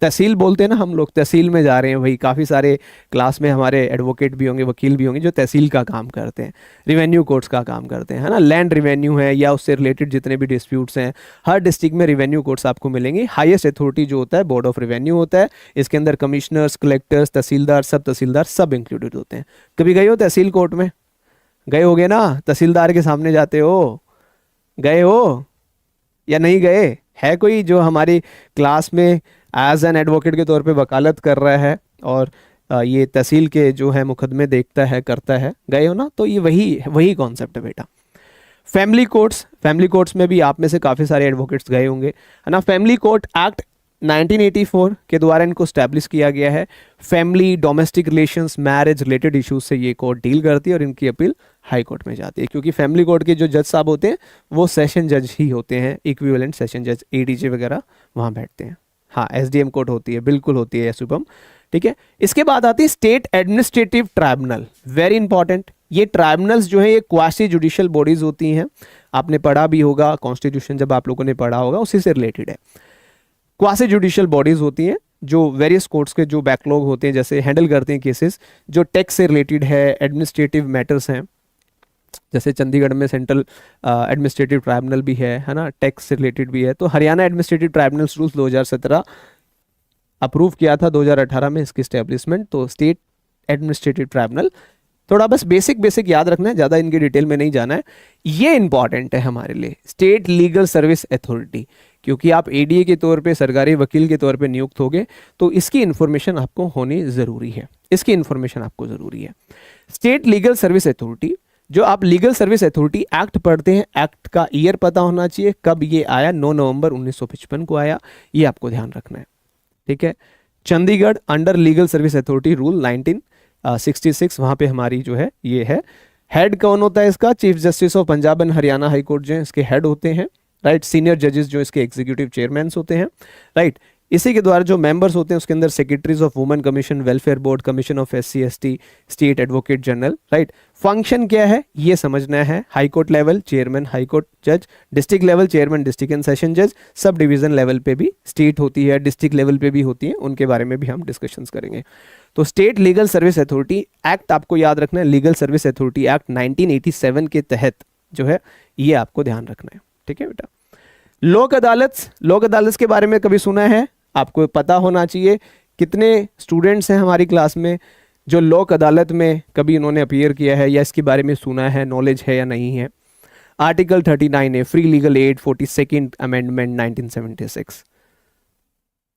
तहसील बोलते हैं ना हम लोग, तहसील में जा रहे हैं, वही काफ़ी सारे क्लास में हमारे एडवोकेट भी होंगे, वकील भी होंगे जो तहसील का काम करते हैं, रिवेन्यू कोर्ट्स का काम करते हैं, है ना। लैंड रिवेन्यू है या उससे रिलेटेड जितने भी डिस्प्यूट्स हैं, हर डिस्ट्रिक्ट में रिवेन्यू कोर्ट्स आपको मिलेंगे। हाईएस्ट अथॉरिटी जो होता है बोर्ड ऑफ रिवेन्यू होता है, इसके अंदर कमिश्नर्स, कलेक्टर्स, तहसीलदार सब इंक्लूडेड होते हैं। कभी गए हो तहसील कोर्ट में? गए होगे ना, तहसीलदार के सामने जाते हो, गए हो या नहीं गए? है कोई जो हमारी क्लास में एज एन एडवोकेट के तौर पे वकालत कर रहा है और ये तहसील के जो है मुकदमे देखता है, करता है? गए हो ना, तो ये वही कॉन्सेप्ट है बेटा। फैमिली कोर्ट्स में भी आप में से काफ़ी सारे एडवोकेट्स गए होंगे, है ना। फैमिली कोर्ट एक्ट 1984 के द्वारा इनको स्टैब्लिश किया गया है। Family, domestic relations, marriage related issues से ये कोर्ट डील करती है और इनकी अपील हाई कोर्ट में जाती है, क्योंकि फैमिली कोर्ट के जो जज साहब होते हैं वो सेशन जज ही होते हैं, इक्विवेलेंट सेशन जज, एडीजे वगैरह वहाँ बैठते हैं। हाँ, एसडीएम कोर्ट होती है, बिल्कुल होती है शुभम, ठीक है। इसके बाद आती है state administrative tribunal, very important. ये ट्राइब्यूनल्स जो है ये क्वासी जुडिशियल बॉडीज होती हैं, आपने पढ़ा भी होगा, कॉन्स्टिट्यूशन जब आप लोगों ने पढ़ा होगा उसी से रिलेटेड है। क्वासी जुडिशियल बॉडीज होती हैं जो वेरियस कोर्ट्स के जो बैकलॉग होते हैं जैसे हैंडल करते हैं केसेस जो टैक्स से रिलेटेड है, एडमिनिस्ट्रेटिव मैटर्स हैं, जैसे चंडीगढ़ में सेंट्रल एडमिनिस्ट्रेटिव ट्राइब्यूनल भी है ना, टैक्स से रिलेटेड भी है। तो Haryana administrative tribunals rules 2017 approve किया था, 2018 में इसकी स्टैब्लिशमेंट। तो स्टेट एडमिनिस्ट्रेटिव ट्राइब्यूनल थोड़ा बस बेसिक बेसिक याद रखना है, ज़्यादा इनकी डिटेल में नहीं जाना है। ये इंपॉर्टेंट है हमारे लिए, स्टेट लीगल सर्विस अथॉरिटी, क्योंकि आप एडीए के तौर पे, सरकारी वकील के तौर पे नियुक्त होगे, तो इसकी इंफॉर्मेशन आपको होनी ज़रूरी है, इसकी इंफॉर्मेशन आपको ज़रूरी है। स्टेट लीगल सर्विस अथॉरिटी, जो आप लीगल सर्विस अथॉरिटी एक्ट पढ़ते हैं, एक्ट का ईयर पता होना चाहिए, कब ये आया, 9 नवंबर 1955 को आया, ये आपको ध्यान रखना है, ठीक है। Chandigarh under legal service authority rule 1966, वहाँ पे हमारी जो है ये है। हेड कौन होता है इसका? Chief justice of Punjab and Haryana High court जो है इसके हेड होते हैं, राइट। सीनियर जजेस जो इसके एग्जीक्यूटिव चेयरमैन होते हैं, राइट। इसी के द्वारा जो मेंबर्स होते हैं उसके अंदर secretaries of women commission, welfare board, commission of SC ST, state advocate general, right. Function क्या है ये समझना है। High court level chairman high court जज, district level chairman district and session जज, सब डिवीजन लेवल पे भी स्टेट होती है, डिस्ट्रिक्ट लेवल पे भी होती है, उनके बारे में भी हम डिस्कशंस करेंगे। तो state legal service authority act आपको याद रखना है, लीगल सर्विस अथॉरिटी एक्ट 1987 के तहत जो है ये आपको ध्यान रखना है, ठीक है बेटा। लोक अदालत, लोक अदालत के बारे में कभी सुना है? आपको पता होना चाहिए। कितने स्टूडेंट्स हैं हमारी क्लास में जो लोक अदालत में कभी इन्होंने अपीयर किया है या इसके बारे में सुना है, नॉलेज है या नहीं है? आर्टिकल 39 है, free legal aid, 42nd amendment 1976,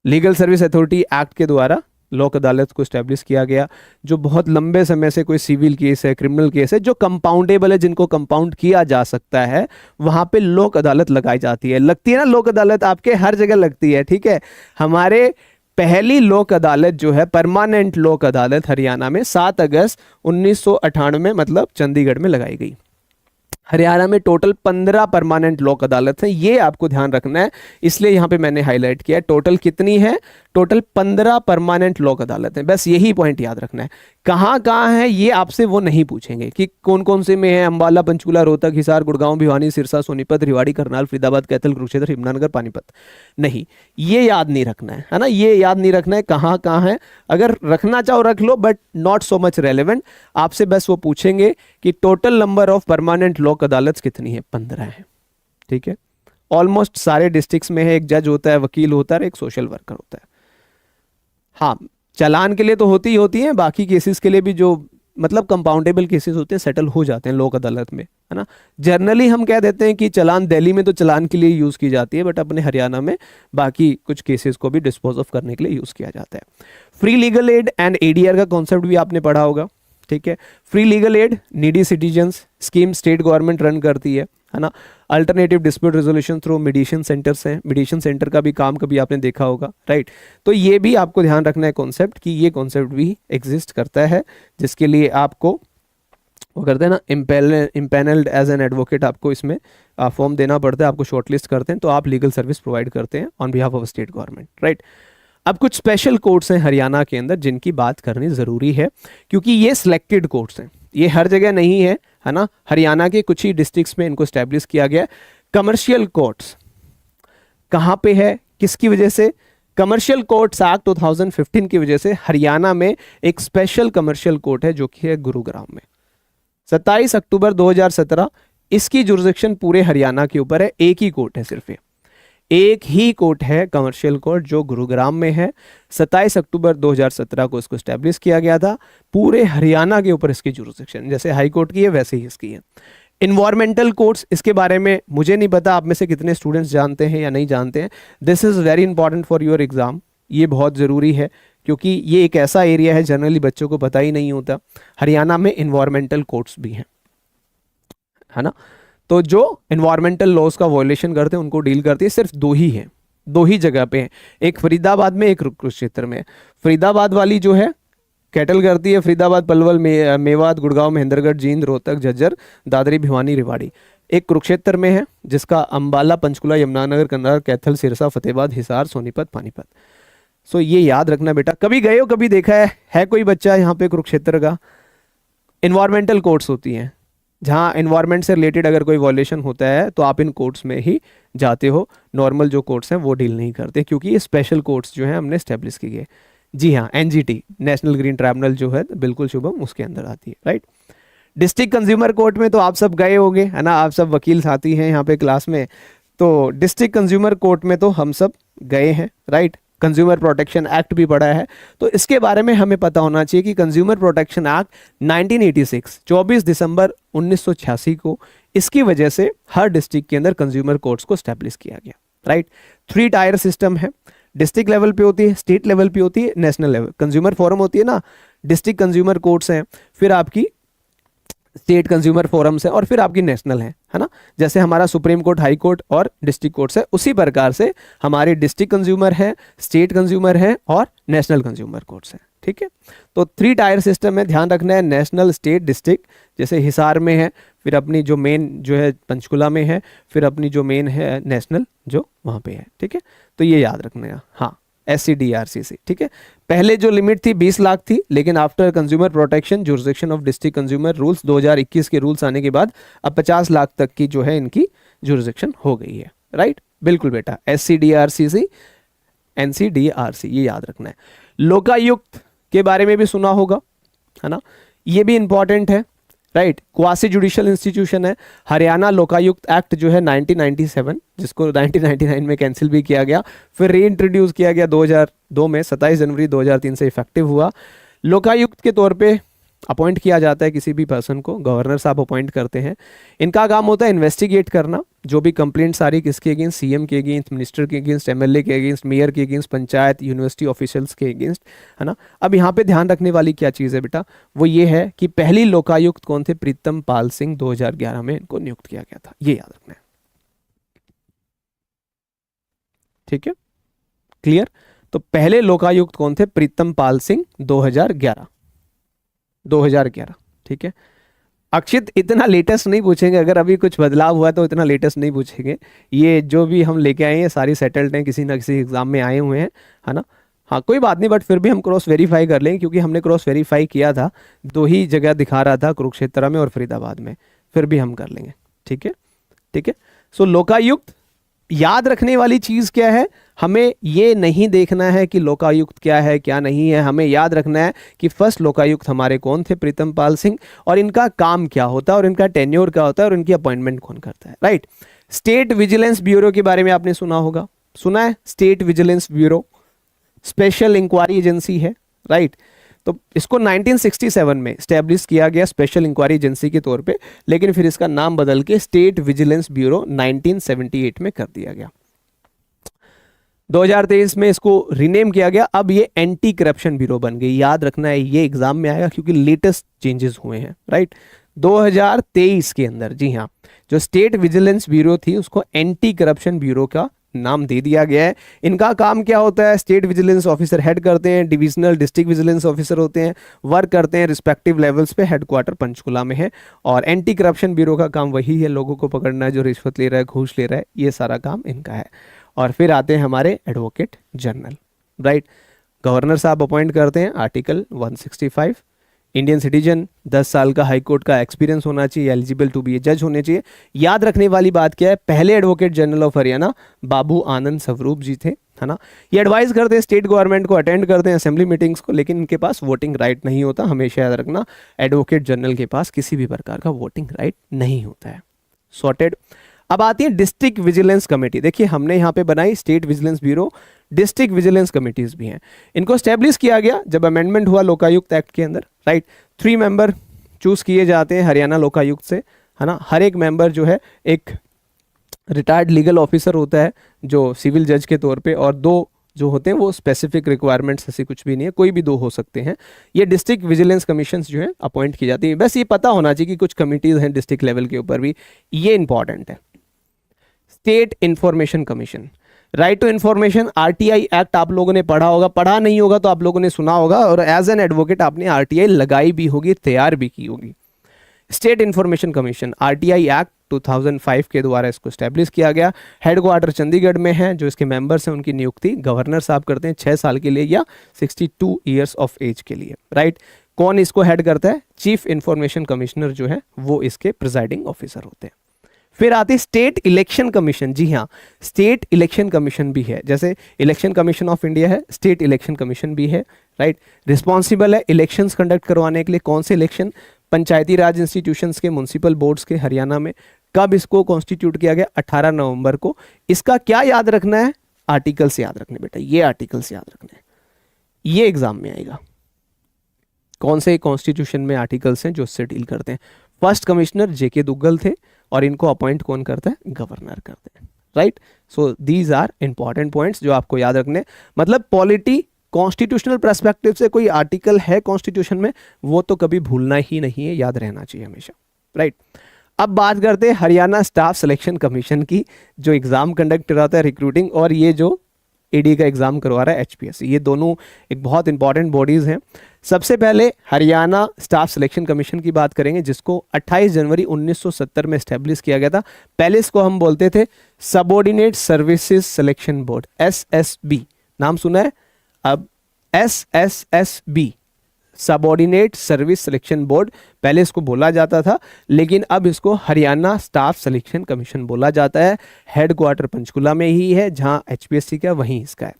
legal service authority act के द्वारा लोक अदालत को स्टैब्लिश किया गया। जो बहुत लंबे समय से कोई सिविल केस है, क्रिमिनल केस है, जो कंपाउंडेबल है, जिनको कंपाउंड किया जा सकता है, वहां पे लोक अदालत लगाई जाती है। लगती है ना लोक अदालत, आपके हर जगह लगती है, ठीक है। हमारे पहली लोक अदालत जो है, परमानेंट लोक अदालत हरियाणा में 7 अगस्त 1998 मतलब चंडीगढ़ में लगाई गई। हरियाणा में टोटल 15 परमानेंट लोक अदालत हैं, ये आपको ध्यान रखना है, इसलिए यहां पे मैंने हाईलाइट किया। टोटल कितनी है? टोटल 15 परमानेंट लोक अदालत हैं, बस यही पॉइंट याद रखना है। कहाँ कहाँ है ये आपसे वो नहीं पूछेंगे कि कौन कौन से में है, अंबाला, पंचकूला, रोहतक, हिसार, गुड़गांव, भिवानी, सिरसा, सोनीपत, रेवाड़ी, करनाल, फरीदाबाद, कैथल, कुरुक्षेत्र, यमुनानगर, पानीपत, नहीं, ये याद नहीं रखना है ना, ये याद नहीं रखना है कहाँ कहाँ है। अगर रखना चाहो रख लो, but not so much relevant. आपसे बस वो पूछेंगे कि टोटल नंबर ऑफ परमानेंट लोक अदालत कितनी है? 15 है, ठीक है। ऑलमोस्ट सारे डिस्ट्रिक्ट्स में है, एक जज होता है, वकील होता है, एक सोशल वर्कर होता है। हाँ, चालान के लिए तो होती ही होती हैं, बाकी केसेस के लिए भी जो मतलब कंपाउंडेबल केसेस होते हैं सेटल हो जाते हैं लोक अदालत में, है ना। जनरली हम कह देते हैं कि चालान, दिल्ली में तो चालान के लिए यूज़ की जाती है, बट अपने हरियाणा में बाकी कुछ केसेस को भी डिस्पोज ऑफ करने के लिए यूज़ किया जाता है। Free legal aid and ADR का कॉन्सेप्ट भी आपने पढ़ा होगा, ठीक है। Free legal aid, needy citizens scheme state government run करती है ना। Alternative dispute resolution through मेडिएशन centres हैं, मेडिएशन सेंटर का भी काम कभी आपने देखा होगा, राइट। तो ये भी आपको ध्यान रखना है कॉन्सेप्ट, कि ये कॉन्सेप्ट भी एग्जिस्ट करता है, जिसके लिए आपको वो करते हैं ना, इम्पैनल्ड एज एन एडवोकेट, आपको इसमें फॉर्म देना पड़ता है, आपको शॉर्टलिस्ट करते हैं, तो आप लीगल सर्विस प्रोवाइड करते हैं on behalf of state government, right. अब कुछ स्पेशल कोर्ट्स हैं हरियाणा के अंदर जिनकी बात करनी ज़रूरी है, क्योंकि ये सिलेक्टेड कोर्ट्स हैं, ये हर जगह नहीं है, है ना। हरियाणा के कुछ ही डिस्ट्रिक्ट्स में इनको स्टैब्लिश किया गया। कमर्शियल कोर्ट्स कहाँ पे है, किसकी वजह से? कमर्शियल कोर्ट्स एक्ट 2015 की वजह से हरियाणा में एक स्पेशल कमर्शियल कोर्ट है जो कि है गुरुग्राम में। 27 अक्टूबर 2017 इसकी जुरिसडिक्शन पूरे हरियाणा के ऊपर है, एक ही कोर्ट है, सिर्फ एक ही कोर्ट है कमर्शियल कोर्ट जो गुरुग्राम में है। 27 अक्टूबर 2017 को इसको स्टैब्लिश किया गया था, पूरे हरियाणा के ऊपर इसकी जुरिसडिक्शन, जैसे हाई कोर्ट की है वैसे ही इसकी है। इन्वायरमेंटल कोर्ट्स, इसके बारे में मुझे नहीं पता आप में से कितने स्टूडेंट्स जानते हैं या नहीं जानते हैं। This is very important for your exam, ये बहुत ज़रूरी है, क्योंकि ये एक ऐसा एरिया है जनरली बच्चों को पता ही नहीं होता। हरियाणा में इन्वायरमेंटल कोर्ट्स भी हैं, है ना। तो जो इन्वायरमेंटल लॉज का वायलेशन करते हैं उनको डील करती है, सिर्फ दो ही हैं, दो ही जगह पे हैं, एक फरीदाबाद में, एक कुरुक्षेत्र में। फरीदाबाद वाली जो है कैटल करती है फरीदाबाद, पलवल, मेवात, गुड़गांव, महेंद्रगढ़, जींद, रोहतक, झज्जर, दादरी, भिवानी, रेवाड़ी। एक कुरुक्षेत्र में है जिसका अंबाला, पंचकुला, यमुनानगर, कन्नौज, कैथल, सिरसा, फतेहाबाद, हिसार, सोनीपत, पानीपत। सो ये याद रखना बेटा। कभी गए हो, कभी देखा है कोई बच्चा यहाँ पे कुरुक्षेत्र का? इन्वायरमेंटल कोर्ट्स होती हैं जहाँ इन्वायरमेंट से रिलेटेड अगर कोई वॉयलेशन होता है तो आप इन कोर्ट्स में ही जाते हो, नॉर्मल जो कोर्ट्स हैं वो डील नहीं करते, क्योंकि ये स्पेशल कोर्ट्स जो हैं हमने स्टैब्लिश की गए। जी हाँ, NGT नेशनल ग्रीन ट्राइब्यूनल जो है बिल्कुल शुभम उसके अंदर आती है, राइट। डिस्ट्रिक्ट कंज्यूमर कोर्ट में तो आप सब गए होंगे, है ना, आप सब वकील साथी हैं यहाँ पे क्लास में, तो डिस्ट्रिक्ट कंज्यूमर कोर्ट में तो हम सब गए हैं, राइट। कंज्यूमर प्रोटेक्शन एक्ट भी पढ़ा है, तो इसके बारे में हमें पता होना चाहिए कि कंज्यूमर प्रोटेक्शन एक्ट 1986 24 दिसंबर 1986 को, इसकी वजह से हर डिस्ट्रिक्ट के अंदर कंज्यूमर कोर्ट्स को स्टैब्लिश किया गया, राइट। 3 टायर सिस्टम है, डिस्ट्रिक्ट लेवल पे होती है, स्टेट लेवल पे होती है, नेशनल लेवल। कंज्यूमर फोरम होती है ना, डिस्ट्रिक्ट कंज्यूमर कोर्ट्स हैं, फिर आपकी स्टेट कंज्यूमर फोरम्स है, और फिर आपकी नेशनल है ना। जैसे हमारा सुप्रीम कोर्ट, हाई कोर्ट और डिस्ट्रिक्ट कोर्ट्स है, उसी प्रकार से हमारे डिस्ट्रिक्ट कंज्यूमर है, स्टेट कंज्यूमर है और नेशनल कंज्यूमर कोर्ट्स है, ठीक है। तो 3 टायर सिस्टम में ध्यान रखना है, नेशनल, स्टेट, डिस्ट्रिक्ट। जैसे हिसार में है, फिर अपनी जो मेन जो है पंचकुला में है, फिर अपनी जो मेन है नेशनल जो वहाँ पे है, ठीक है। तो ये याद रखना है, हाँ, SCDRCC, ठीक है। पहले जो लिमिट थी 20 लाख थी, लेकिन after consumer protection jurisdiction of district consumer rules 2021 के रूल्स आने के बाद अब 50 लाख तक की जो है इनकी जुरिसडिक्शन हो गई है, राइट। बिल्कुल बेटा, SCDRCC, NCDRC, ये याद रखना है। लोकायुक्त के बारे में भी सुना होगा, है ना, ये भी इंपॉर्टेंट है, राइट। क्वासी जुडिशियल इंस्टीट्यूशन है। हरियाणा लोकायुक्त एक्ट जो है 1997, जिसको 1999 में कैंसिल भी किया गया, फिर री इंट्रोड्यूस किया गया 2002 में, 27 जनवरी 2003 से इफेक्टिव हुआ। लोकायुक्त के तौर पे अपॉइंट किया जाता है किसी भी पर्सन को, गवर्नर साहब अपॉइंट करते हैं। इनका काम होता है इन्वेस्टिगेट करना, जो भी कंप्लेंट सारी किसके अगेंस्ट, CM के अगेंस्ट, मिनिस्टर के अगेंस्ट, MLA के अगेंस्ट, मेयर के अगेंस्ट, पंचायत, यूनिवर्सिटी ऑफिशियल्स के अगेंस्ट, है ना। अब यहाँ पे ध्यान रखने वाली क्या चीज़ है बेटा, वो ये है कि पहली लोकायुक्त कौन थे, प्रीतम पाल सिंह, 2011 में इनको नियुक्त किया गया था, ये याद रखना है, ठीक है, क्लियर। तो पहले लोकायुक्त कौन थे, प्रीतम पाल सिंह, 2011, ठीक है। अक्षित इतना लेटेस्ट नहीं पूछेंगे, अगर अभी कुछ बदलाव हुआ तो इतना लेटेस्ट नहीं पूछेंगे। ये जो भी हम लेके आए हैं सारी सेटल्ड हैं, किसी ना किसी एग्जाम में आए हुए हैं, है ना। हाँ, कोई बात नहीं, बट फिर भी हम क्रॉस वेरीफाई कर लेंगे, क्योंकि हमने क्रॉस वेरीफाई किया था, 2 ही जगह दिखा रहा था, कुरुक्षेत्र में और फरीदाबाद में, फिर भी हम कर लेंगे, ठीक है, ठीक है। सो लोकायुक्त, याद रखने वाली चीज क्या है, हमें ये नहीं देखना है कि लोकायुक्त क्या है क्या नहीं है, हमें याद रखना है कि फर्स्ट लोकायुक्त हमारे कौन थे, प्रीतम पाल सिंह, और इनका काम क्या होता है और इनका टेन्योर क्या होता है और इनकी अपॉइंटमेंट कौन करता है, राइट। स्टेट विजिलेंस ब्यूरो के बारे में आपने सुना होगा, सुना है, state vigilance bureau special inquiry agency है, राइट। तो इसको 1967 में स्टैब्लिश किया गया स्पेशल इंक्वायरी एजेंसी के तौर पे, लेकिन फिर इसका नाम बदल के स्टेट विजिलेंस ब्यूरो 1978 में कर दिया गया। 2023 में इसको रीनेम किया गया, अब ये एंटी करप्शन ब्यूरो बन गई। याद रखना है, ये एग्जाम में आएगा क्योंकि लेटेस्ट चेंजेस हुए हैं, राइट। 2023 के अंदर, जी हाँ, जो स्टेट विजिलेंस ब्यूरो थी उसको एंटी करप्शन ब्यूरो का नाम दे दिया गया है। इनका काम क्या होता है, स्टेट विजिलेंस ऑफिसर हेड करते हैं, डिविजनल डिस्ट्रिक्ट विजिलेंस ऑफिसर होते हैं, वर्क करते हैं रिस्पेक्टिव लेवल्स पे, हेडक्वार्टर पंचकुला में है। और एंटी करप्शन ब्यूरो का काम वही है, लोगों को पकड़ना है जो रिश्वत ले रहा है, घूस ले रहा है, ये सारा काम इनका है। और फिर आते हैं हमारे एडवोकेट जनरल, राइट। गवर्नर साहब अपॉइंट करते हैं, आर्टिकल 165, इंडियन सिटीजन, 10 साल का हाई कोर्ट का एक्सपीरियंस होना चाहिए, एलिजिबल टू बी ए जज होने चाहिए। याद रखने वाली बात क्या है, पहले advocate general of Haryana Babu Anand स्वरूप जी थे, है ना। ये एडवाइस करते हैं स्टेट गवर्नमेंट को, अटेंड करते हैं असेंबली मीटिंग्स को, लेकिन इनके पास वोटिंग राइट नहीं होता। हमेशा याद रखना, एडवोकेट जनरल के पास किसी भी प्रकार का वोटिंग राइट नहीं होता है। सॉर्टेड। अब आती है डिस्ट्रिक्ट विजिलेंस कमेटी। देखिए हमने यहाँ पे बनाई state vigilance bureau, district vigilance committees भी हैं। इनको स्टैब्लिश किया गया जब अमेंडमेंट हुआ लोकायुक्त एक्ट के अंदर, राइट। 3 मेंबर चूज किए जाते हैं हरियाणा लोकायुक्त से, है ना। हर एक मेंबर जो है एक रिटायर्ड लीगल ऑफिसर होता है जो सिविल जज के तौर पे, और 2 जो होते हैं वो स्पेसिफिक रिक्वायरमेंट्स ऐसी कुछ भी नहीं है, कोई भी 2 हो सकते हैं। ये डिस्ट्रिक्ट विजिलेंस कमीशन जो है अपॉइंट की जाती है। बस ये पता होना चाहिए कि कुछ कमिटीज हैं डिस्ट्रिक्ट लेवल के ऊपर भी, ये इंपॉर्टेंट है। State information commission, right to information, RTI act आप लोगों ने पढ़ा होगा, पढ़ा नहीं होगा तो आप लोगों ने सुना होगा, और एज एन एडवोकेट आपने RTI लगाई भी होगी, तैयार भी की होगी। State information commission, RTI act 2005 के द्वारा इसको स्टैब्लिश किया गया। हेडक्वार्टर चंडीगढ़ में है। जो इसके मेंबर्स हैं उनकी नियुक्ति गवर्नर साहब करते हैं 6 साल के लिए या 62 ईयर्स ऑफ एज के लिए, राइट। कौन इसको हेड करता है, चीफ इंफॉर्मेशन कमिश्नर जो है वो इसके प्रिजाइडिंग ऑफिसर होते हैं। फिर आती है स्टेट इलेक्शन कमीशन। जी हाँ, स्टेट इलेक्शन कमीशन भी है, जैसे इलेक्शन कमीशन ऑफ इंडिया है, स्टेट इलेक्शन कमीशन भी है, राइट। रिस्पॉन्सिबल है इलेक्शंस कंडक्ट करवाने के लिए। कौन से इलेक्शन, पंचायती राज इंस्टीट्यूशंस के, म्युनिसिपल बोर्ड्स के हरियाणा में। कब इसको कॉन्स्टिट्यूट किया गया, 18 नवंबर को। इसका क्या याद रखना है, आर्टिकल्स याद रखने बेटा, ये आर्टिकल्स याद रखने, ये एग्जाम में आएगा। कौन से कॉन्स्टिट्यूशन में आर्टिकल्स हैं जो इससे डील करते हैं? फर्स्ट कमिश्नर जेके दुग्गल थे और इनको अपॉइंट कौन करता है? गवर्नर करते हैं, right. So these are important points जो आपको याद रखने। मतलब पॉलिटी कॉन्स्टिट्यूशनल पर्सपेक्टिव से कोई आर्टिकल है कॉन्स्टिट्यूशन में, वो तो कभी भूलना ही नहीं है, याद रहना चाहिए हमेशा, राइट। अब बात करते हैं हरियाणा स्टाफ सिलेक्शन कमीशन की, जो एग्जाम कंडक्ट कराता है रिक्रूटिंग, और ये जो ईडी का एग्जाम करवा रहा है एचपीएससी। ये दोनों एक बहुत इंपॉर्टेंट बॉडीज हैं। सबसे पहले हरियाणा स्टाफ सिलेक्शन कमीशन की बात करेंगे, जिसको 28 जनवरी 1970 में एस्टेब्लिश किया गया था। पहले इसको हम बोलते थे subordinate services selection board, SSB, नाम सुना है? अब एसएसएसबी, सबऑर्डिनेट सर्विस सिलेक्शन बोर्ड, पहले इसको बोला जाता था, लेकिन अब इसको हरियाणा स्टाफ सिलेक्शन कमीशन बोला जाता है। हेडक्वार्टर पंचकुला में ही है, जहां एचपीएससी का वहीं इसका है।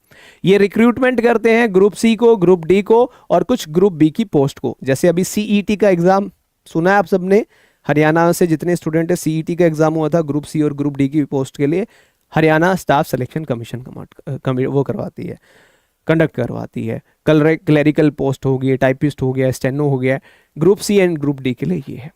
ये रिक्रूटमेंट करते हैं ग्रुप सी को, ग्रुप डी को और कुछ ग्रुप बी की पोस्ट को। जैसे अभी सीईटी का एग्जाम सुना है आप सबने, हरियाणा से जितने स्टूडेंट है सीईटी का एग्जाम हुआ था ग्रुप सी और ग्रुप डी की पोस्ट के लिए, हरियाणा स्टाफ सिलेक्शन कमीशन वो करवाती है, कंडक्ट करवाती है। कल क्लरिकल पोस्ट हो गई, टाइपिस्ट हो गया, स्टेनो हो गया, group C and group D के लिए ये है।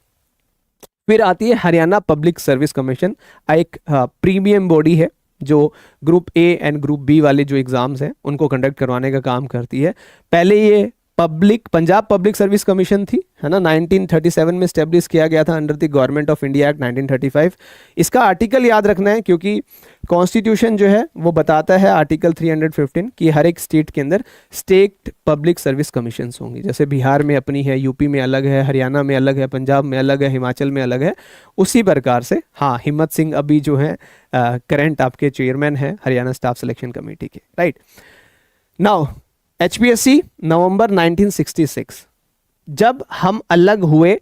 फिर आती है हरियाणा पब्लिक सर्विस कमीशन, एक प्रीमियम बॉडी है जो group A and group B वाले जो एग्जाम्स हैं उनको कंडक्ट करवाने का काम करती है। पहले ये पंजाब पब्लिक सर्विस कमीशन थी, है ना, 1937 में स्टेब्लिश किया गया था under the government of India act 1935। इसका आर्टिकल याद रखना है, क्योंकि कॉन्स्टिट्यूशन जो है वो बताता है आर्टिकल 315 कि हर एक स्टेट के अंदर स्टेट पब्लिक सर्विस कमीशंस होंगी। जैसे बिहार में अपनी है, यूपी में अलग है, हरियाणा में अलग है, पंजाब में अलग है, हिमाचल में अलग है। उसी प्रकार से हाँ, हिम्मत सिंह अभी जो है करंट आपके चेयरमैन है हरियाणा स्टाफ सिलेक्शन कमेटी के, राइट। नाउ एचपीएससी नवंबर 1966, जब हम अलग हुए,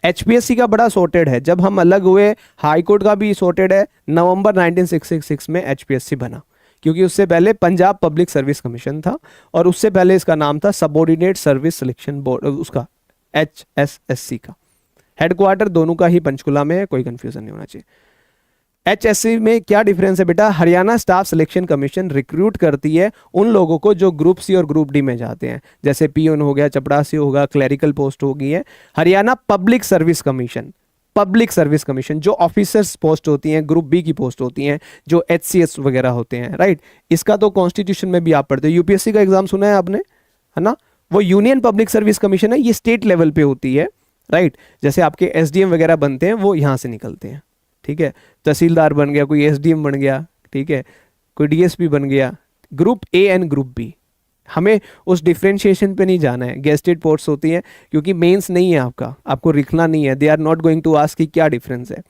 एचपीएससी का बड़ा सॉर्टेड है, जब हम अलग हुए हाई कोर्ट का भी सॉर्टेड है। नवंबर 1966 में एचपीएससी बना, क्योंकि उससे पहले पंजाब पब्लिक सर्विस कमीशन था और उससे पहले इसका नाम था सबऑर्डिनेट सर्विस सिलेक्शन बोर्ड, उसका एचएसएससी का। हेडक्वार्टर दोनों का ही पंचकुला में है, कोई कंफ्यूजन नहीं होना चाहिए। एचएससी में क्या डिफरेंस है बेटा? Haryana staff selection commission recruit करती है उन लोगों को जो ग्रुप सी और ग्रुप डी में जाते हैं, जैसे पीओन हो गया, चपड़ासी होगा, क्लरिकल पोस्ट हो गई है। हरियाणा पब्लिक सर्विस कमीशन जो ऑफिसर्स पोस्ट होती हैं, ग्रुप बी की पोस्ट होती हैं, जो एचसीएस वगैरह होते हैं, राइट। इसका तो कॉन्स्टिट्यूशन में भी आप पढ़ते हो, यूपीएससी का एग्जाम सुना है आपने, है ना। वो यूनियन पब्लिक सर्विस कमीशन है, ये स्टेट लेवल पे होती है, राइट। जैसे आपके एसडीएम वगैरह बनते हैं वो यहाँ से निकलते हैं, ठीक है। तहसीलदार बन गया, कोई एसडीएम बन गया, ठीक है, कोई डीएसपी बन गया। Group A and group B, हमें उस डिफ्रेंशिएशन पे नहीं जाना है। गेस्टेड पोस्ट्स होती हैं, क्योंकि मेंस नहीं है आपका, आपको लिखना नहीं है। They are not going to ask कि क्या डिफरेंस है।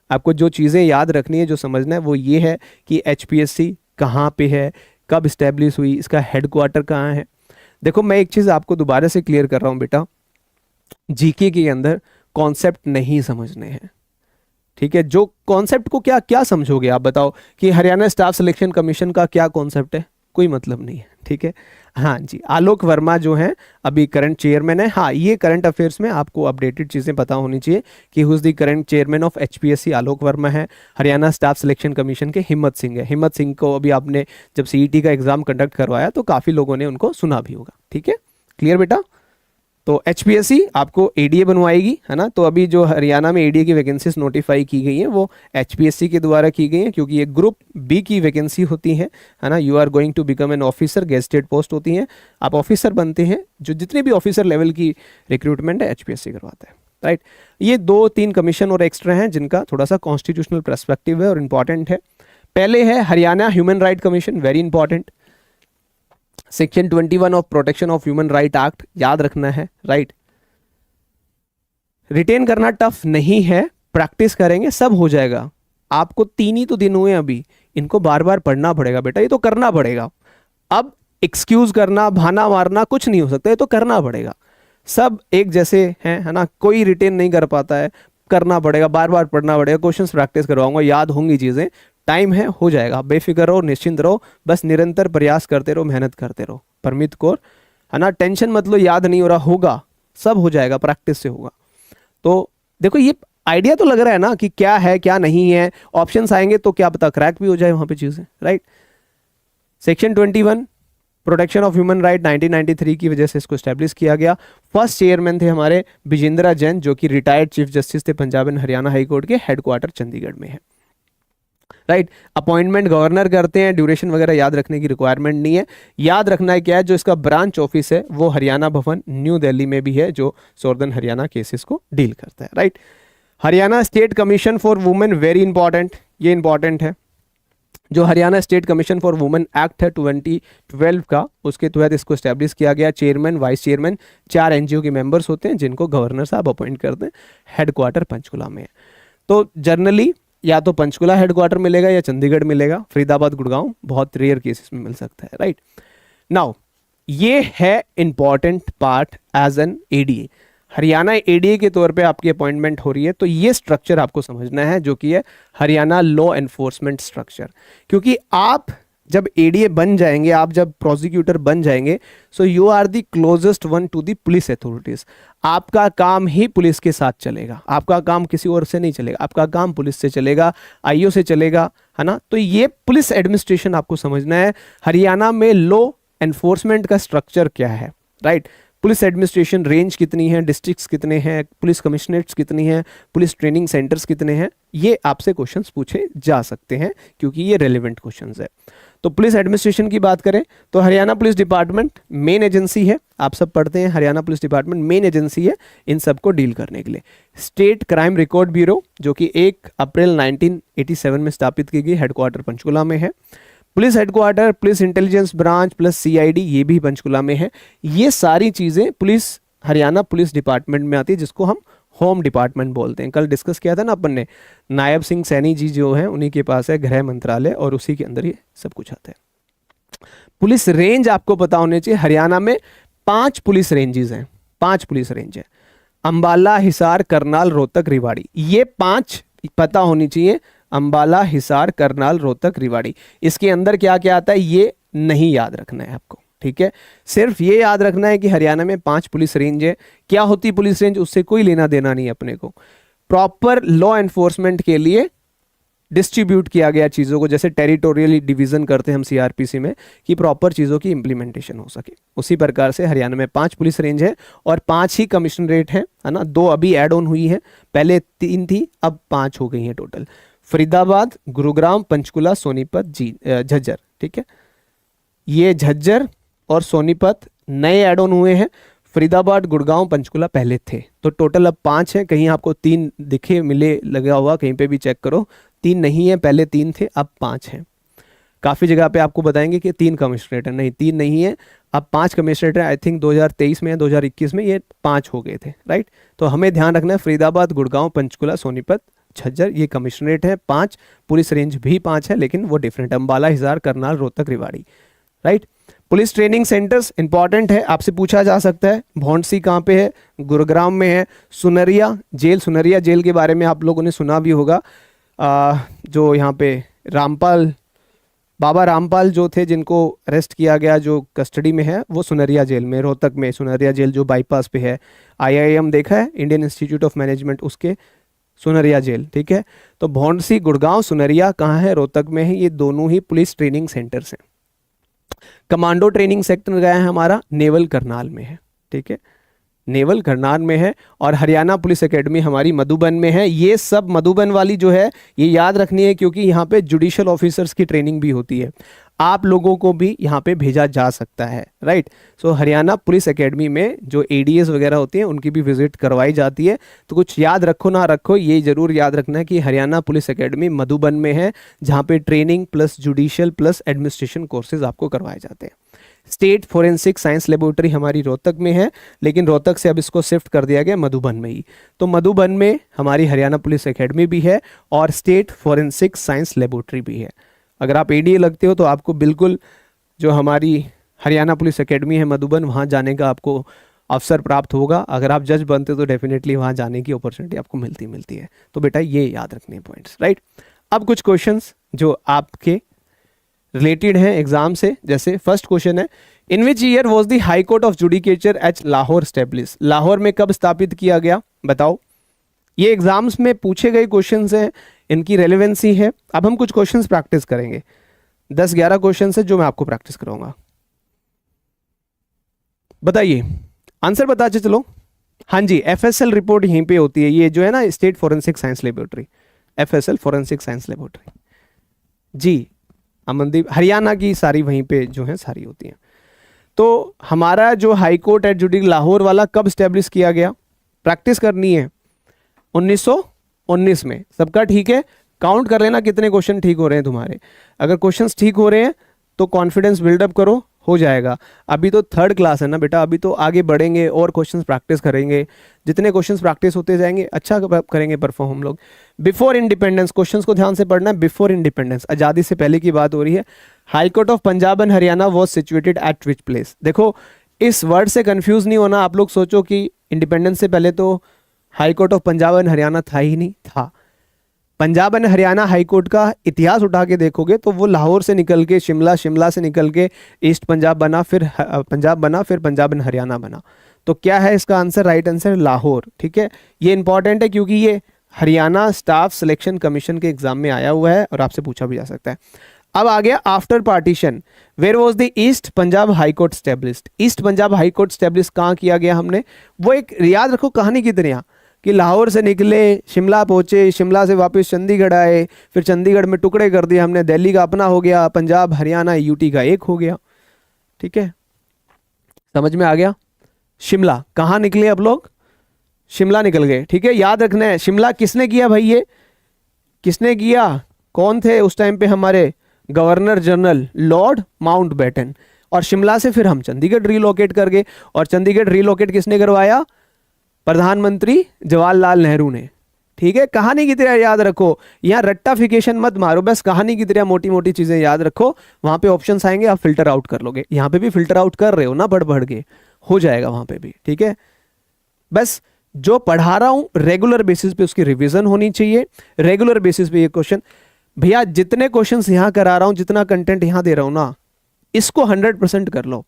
आपको जो चीज़ें याद रखनी है, जो समझना है, वो ये है कि एचपीएससी कहाँ पे है, कब इस्टेब्लिश हुई, इसका हेडक्वार्टर कहाँ है। देखो मैं एक चीज़ आपको दोबारा से क्लियर कर रहा हूँ बेटा, जीके के अंदर कॉन्सेप्ट नहीं समझने हैं, ठीक है। जो कॉन्सेप्ट को क्या क्या समझोगे आप बताओ, कि हरियाणा स्टाफ सिलेक्शन कमीशन का क्या कॉन्सेप्ट है? कोई मतलब नहीं है, ठीक है। हाँ जी, आलोक वर्मा जो है अभी करंट चेयरमैन है। हाँ, ये करंट अफेयर्स में आपको अपडेटेड चीज़ें पता होनी चाहिए कि who is the current chairman of HPSC, Alok Verma है। हरियाणा स्टाफ सिलेक्शन कमीशन के हिम्मत सिंह है। हिम्मत सिंह को अभी आपने जब सीईटी का एग्जाम कंडक्ट करवाया तो काफ़ी लोगों ने उनको सुना भी होगा, ठीक है। क्लियर बेटा? तो एचपीएससी आपको एडीए बनवाएगी, है ना। तो अभी जो हरियाणा में एडीए की वैकेंसीज नोटिफाई की गई हैं वो एचपीएससी के द्वारा की गई हैं, क्योंकि ये ग्रुप बी की वैकेंसी होती है ना। You are going to become an officer, gazetted post होती हैं, आप ऑफिसर बनते हैं। जो जितने भी ऑफिसर लेवल की रिक्रूटमेंट है एचपीएससी करवाता है, राइट। ये 2-3 कमीशन और एक्स्ट्रा हैं जिनका थोड़ा सा कॉन्स्टिट्यूशनल पर्सपेक्टिव है और इंपॉर्टेंट है। पहले है Haryana human right commission, very important. Section 21 of protection of human right act याद रखना है, राइट। रिटेन करना टफ नहीं है, प्रैक्टिस करेंगे सब हो जाएगा। आपको 3 ही तो दिन हुए अभी, इनको बार बार पढ़ना पड़ेगा बेटा, ये तो करना पड़ेगा। अब एक्सक्यूज करना, बहाना मारना कुछ नहीं हो सकता, ये तो करना पड़ेगा। सब एक जैसे हैं, है ना, कोई रिटेन नहीं कर पाता है, करना पड़ेगा, बार बार पढ़ना पड़ेगा। क्वेश्चंस प्रैक्टिस करवाऊंगा, याद होंगी चीज़ें, टाइम है, हो जाएगा। बेफिक्र रहो, निश्चिंत रहो, बस निरंतर प्रयास करते रहो, मेहनत करते रहो। परमित कौर, है ना, टेंशन मत लो, याद नहीं हो रहा, होगा, सब हो जाएगा, प्रैक्टिस से होगा। तो देखो ये आइडिया तो लग रहा है ना कि क्या है क्या नहीं है। ऑप्शंस आएंगे तो क्या पता क्रैक भी हो जाए वहां पे चीजें, right. Section 21 protection of human right 1993 की वजह से इसको स्टैब्लिश किया गया। फर्स्ट चेयरमैन थे हमारे विजेंद्रा जैन, जो कि रिटायर्ड चीफ जस्टिस थे Punjab and Haryana High Court के, हेडक्वार्टर चंडीगढ़ में है। राइट, अपॉइंटमेंट गवर्नर करते हैं, ड्यूरेशन वगैरह याद रखने की रिक्वायरमेंट नहीं है। याद रखना है क्या है, जो इसका ब्रांच ऑफिस है वो हरियाणा भवन न्यू दिल्ली में भी है, जो सॉर्दर्न हरियाणा केसेस को डील करता है। Right, Haryana state commission for women, very important, ये इंपॉर्टेंट है। जो Haryana state commission for women act है 2012 का, उसके तहत इसको स्टैब्लिश किया गया। चेयरमैन, वाइस चेयरमैन, 4 एनजीओ के मेंबर्स होते हैं जिनको गवर्नर साहब अपॉइंट करते हैं। हेडक्वार्टर पंचकुला में है। तो जनरली या तो पंचकुला हेडक्वार्टर मिलेगा या चंडीगढ़ मिलेगा, फरीदाबाद गुड़गांव बहुत रेयर केसेस में मिल सकता है। राइट, नाउ ये है important part as an ADA. Haryana ADA के तौर पे आपकी अपॉइंटमेंट हो रही है, तो ये स्ट्रक्चर आपको समझना है, जो कि है हरियाणा लॉ एनफोर्समेंट स्ट्रक्चर। क्योंकि आप जब एडीए बन जाएंगे, आप जब प्रोसिक्यूटर बन जाएंगे, so you are the closest one to the police authorities. आपका काम ही पुलिस के साथ चलेगा, आपका काम किसी और से नहीं चलेगा, आपका काम पुलिस से चलेगा, आईओ से चलेगा, है ना। तो ये पुलिस एडमिनिस्ट्रेशन आपको समझना है। हरियाणा में लॉ एनफोर्समेंट का स्ट्रक्चर क्या है। राइट, पुलिस एडमिनिस्ट्रेशन रेंज कितनी है, डिस्ट्रिक्ट्स कितने हैं, पुलिस कमिश्नरेट्स कितनी हैं, पुलिस ट्रेनिंग सेंटर्स कितने हैं, ये आपसे क्वेश्चंस पूछे जा सकते हैं क्योंकि ये रेलेवेंट क्वेश्चंस है। तो पुलिस एडमिनिस्ट्रेशन की बात करें तो Haryana police department main agency है, आप सब पढ़ते हैं, Haryana police department main agency है इन सबको डील करने के लिए। स्टेट क्राइम रिकॉर्ड ब्यूरो, जो कि 1 अप्रैल 1987 में स्थापित की गई, हेडक्वार्टर पंचकुला में है। Police headquarter, police intelligence branch plus CID, ये भी पंचकुला में है। ये सारी चीज़ें पुलिस हरियाणा पुलिस डिपार्टमेंट में आती है, जिसको हम होम डिपार्टमेंट बोलते हैं। कल डिस्कस किया था ना अपन ने, नायब सिंह सैनी जी जो हैं उन्हीं के पास है गृह मंत्रालय, और उसी के अंदर ये सब कुछ आता है। पुलिस रेंज आपको पता होने चाहिए, हरियाणा में 5 पुलिस रेंजेस हैं, 5 पुलिस रेंज है। अंबाला, हिसार, करनाल, रोहतक, रेवाड़ी, ये 5 पता होनी चाहिए। अंबाला, हिसार, करनाल, रोहतक, रेवाड़ी, इसके अंदर क्या क्या आता है ये नहीं याद रखना है आपको, ठीक है। सिर्फ ये याद रखना है कि हरियाणा में 5 पुलिस रेंज है। क्या होती पुलिस रेंज, उससे कोई लेना देना नहीं अपने को। प्रॉपर लॉ एनफोर्समेंट के लिए डिस्ट्रीब्यूट किया गया चीज़ों को, जैसे टेरिटोरियल डिवीजन करते हैं हम सीआरपीसी में, कि प्रॉपर चीज़ों की इंप्लीमेंटेशन हो सके। उसी प्रकार से हरियाणा में 5 पुलिस रेंज है और 5 ही कमिश्नरेट है ना। 2 अभी ऐड ऑन हुई है, पहले 3 थी, अब 5 हो गई हैं टोटल। फरीदाबाद, गुरुग्राम, पंचकुला, सोनीपत, झज्जर, ठीक है। ये झज्जर और सोनीपत नए ऐड ऑन हुए हैं। फरीदाबाद, गुड़गांव, पंचकुला पहले थे, तो टोटल अब 5 हैं। कहीं आपको 3 दिखे मिले लगा हुआ, कहीं पे भी चेक करो, 3 नहीं है, पहले 3 थे, अब 5 हैं। काफ़ी जगह पे आपको बताएंगे कि 3 कमिश्नरेट है, नहीं 3 नहीं है, अब 5 कमिश्नरेट है। आई थिंक 2023 में या 2021 में ये 5 हो गए थे। राइट, तो हमें ध्यान रखना है फरीदाबाद, गुड़गांव, पंचकुला, सोनीपत, झज्जर, ये कमिश्नरेट है 5। पुलिस रेंज भी 5 है, लेकिन वो different, Ambala, Hisar, Karnal, Rohtak, Rewari. Right, police training centres important है, आपसे पूछा जा सकता है। भौंडसी कहाँ पे है, गुरुग्राम में है। सुनरिया जेल, सुनरिया जेल के बारे में आप लोगों ने सुना भी होगा। जो यहाँ पे रामपाल, बाबा रामपाल जो थे जिनको अरेस्ट किया गया, जो कस्टडी में है, वो सुनरिया जेल में, रोहतक में सुनरिया जेल जो बाईपास पे है। IIM देखा है, इंडियन इंस्टीट्यूट ऑफ मैनेजमेंट, उसके सुनरिया जेल, ठीक है। तो भौंडसी, गुड़गांव, सुनरिया कहाँ है, रोहतक में है। ये दोनों ही पुलिस ट्रेनिंग सेंटर्स हैं। कमांडो ट्रेनिंग सेक्टर गया है हमारा, नेवल करनाल में है, ठीक है, नेवल करनाल में है। और हरियाणा पुलिस एकेडमी हमारी मधुबन में है। ये सब मधुबन वाली जो है ये याद रखनी है, क्योंकि यहाँ पे जुडिशियल ऑफिसर्स की ट्रेनिंग भी होती है, आप लोगों को भी यहाँ पे भेजा जा सकता है। राइट, सो हरियाणा पुलिस एकेडमी में जो ADS वगैरह होती हैं उनकी भी विजिट करवाई जाती है। तो कुछ याद रखो ना रखो, ये जरूर याद रखना है कि हरियाणा पुलिस एकेडमी मधुबन में है, जहाँ पे training plus judicial plus administration courses आपको करवाए जाते हैं। स्टेट फोरेंसिक साइंस लेबोरेटरी हमारी रोहतक में है, लेकिन रोहतक से अब इसको शिफ्ट कर दिया गया मधुबन में ही। तो मधुबन में हमारी हरियाणा पुलिस एकेडमी भी है और स्टेट फोरेंसिक साइंस लेबोरेटरी भी है। अगर आप ADA लगते हो तो आपको बिल्कुल जो हमारी हरियाणा पुलिस एकेडमी है मधुबन, वहाँ जाने का आपको अवसर प्राप्त होगा। अगर आप जज बनते हो तो डेफिनेटली वहाँ जाने की अपॉर्चुनिटी आपको मिलती है। तो बेटा ये याद रखने हैं पॉइंट्स। राइट, अब कुछ क्वेश्चंस जो आपके रिलेटेड हैं एग्जाम से। जैसे फर्स्ट क्वेश्चन है, in which year was the high court of judicature at Lahore establish. Lahore में कब स्थापित किया गया, बताओ। ये एग्जाम्स में पूछे गए क्वेश्चंस हैं, इनकी रेलेवेंसी है। अब हम कुछ क्वेश्चंस प्रैक्टिस करेंगे। 10-11 क्वेश्चन है जो मैं आपको प्रैक्टिस कराऊंगा। बताइए आंसर बताते चलो। हाँ जी, एफएसएल रिपोर्ट यहीं पे होती है, ये जो है ना state forensic science laboratory, FSL forensic science laboratory जी, अमनदीप, हरियाणा की सारी वहीं पे जो है सारी होती हैं। तो हमारा जो high court at judicial Lahore वाला कब स्टैब्लिश किया गया, प्रैक्टिस करनी है 1919 में। सबका ठीक है, काउंट कर लेना कितने क्वेश्चन ठीक हो रहे हैं तुम्हारे। अगर क्वेश्चंस ठीक हो रहे हैं तो कॉन्फिडेंस बिल्डअप करो, हो जाएगा। अभी तो थर्ड क्लास है ना बेटा, अभी तो आगे बढ़ेंगे और क्वेश्चंस प्रैक्टिस करेंगे। जितने क्वेश्चंस प्रैक्टिस होते जाएंगे अच्छा करेंगे परफॉर्म हम लोग। बिफोर इंडिपेंडेंस, क्वेश्चंस को ध्यान से पढ़ना है। बिफोर इंडिपेंडेंस, आज़ादी से पहले की बात हो रही है। High court of Punjab and Haryana was situated at which place. देखो इस वर्ड से कंफ्यूज नहीं होना। आप लोग सोचो कि इंडिपेंडेंस से पहले तो high court of Punjab and Haryana था ही नहीं, था। Punjab and Haryana High Court का इतिहास उठा के देखोगे तो वो लाहौर से निकल के शिमला, शिमला से निकल के ईस्ट पंजाब बना, फिर पंजाब बना, फिर पंजाब एंड हरियाणा बना। तो क्या है इसका आंसर, राइट आंसर लाहौर। ठीक है, ये इंपॉर्टेंट है क्योंकि ये हरियाणा स्टाफ सिलेक्शन कमीशन के एग्जाम में आया हुआ है और आपसे पूछा भी जा सकता है। अब आ गया after partition, where was the East Punjab High Court established. East Punjab High Court establish कहाँ किया गया हमने, वो एक याद रखो कहानी की तरह कि लाहौर से निकले, शिमला पहुंचे, शिमला से वापस चंडीगढ़ आए, फिर चंडीगढ़ में टुकड़े कर दिए हमने, दिल्ली का अपना हो गया, पंजाब हरियाणा यूटी का एक हो गया। ठीक है, समझ में आ गया। शिमला कहाँ निकले अब लोग, शिमला निकल गए। ठीक है, याद रखना है शिमला किसने किया भाई, ये किसने किया, कौन थे उस टाइम पे हमारे गवर्नर जनरल लॉर्ड माउंटबेटन। और शिमला से फिर हम चंडीगढ़ रिलोकेट कर गए, और चंडीगढ़ रिलोकेट किसने करवाया, प्रधानमंत्री जवाहरलाल नेहरू ने। ठीक है, कहानी की तरह याद रखो, यहाँ रट्टाफिकेशन मत मारो, बस कहानी की तरह मोटी मोटी चीजें याद रखो। वहां पे ऑप्शंस आएंगे, आप फिल्टर आउट कर लोगे। यहाँ पे भी फिल्टर आउट कर रहे हो ना, पढ़ पढ़ के हो जाएगा वहां पे भी। ठीक है, बस जो पढ़ा रहा हूं रेगुलर बेसिस पे उसकी रिवीजन होनी चाहिए। रेगुलर बेसिस पे ये क्वेश्चन, भैया जितने क्वेश्चंस यहां करा रहा हूं, जितना कंटेंट यहां दे रहा हूं ना, इसको 100% कर लो।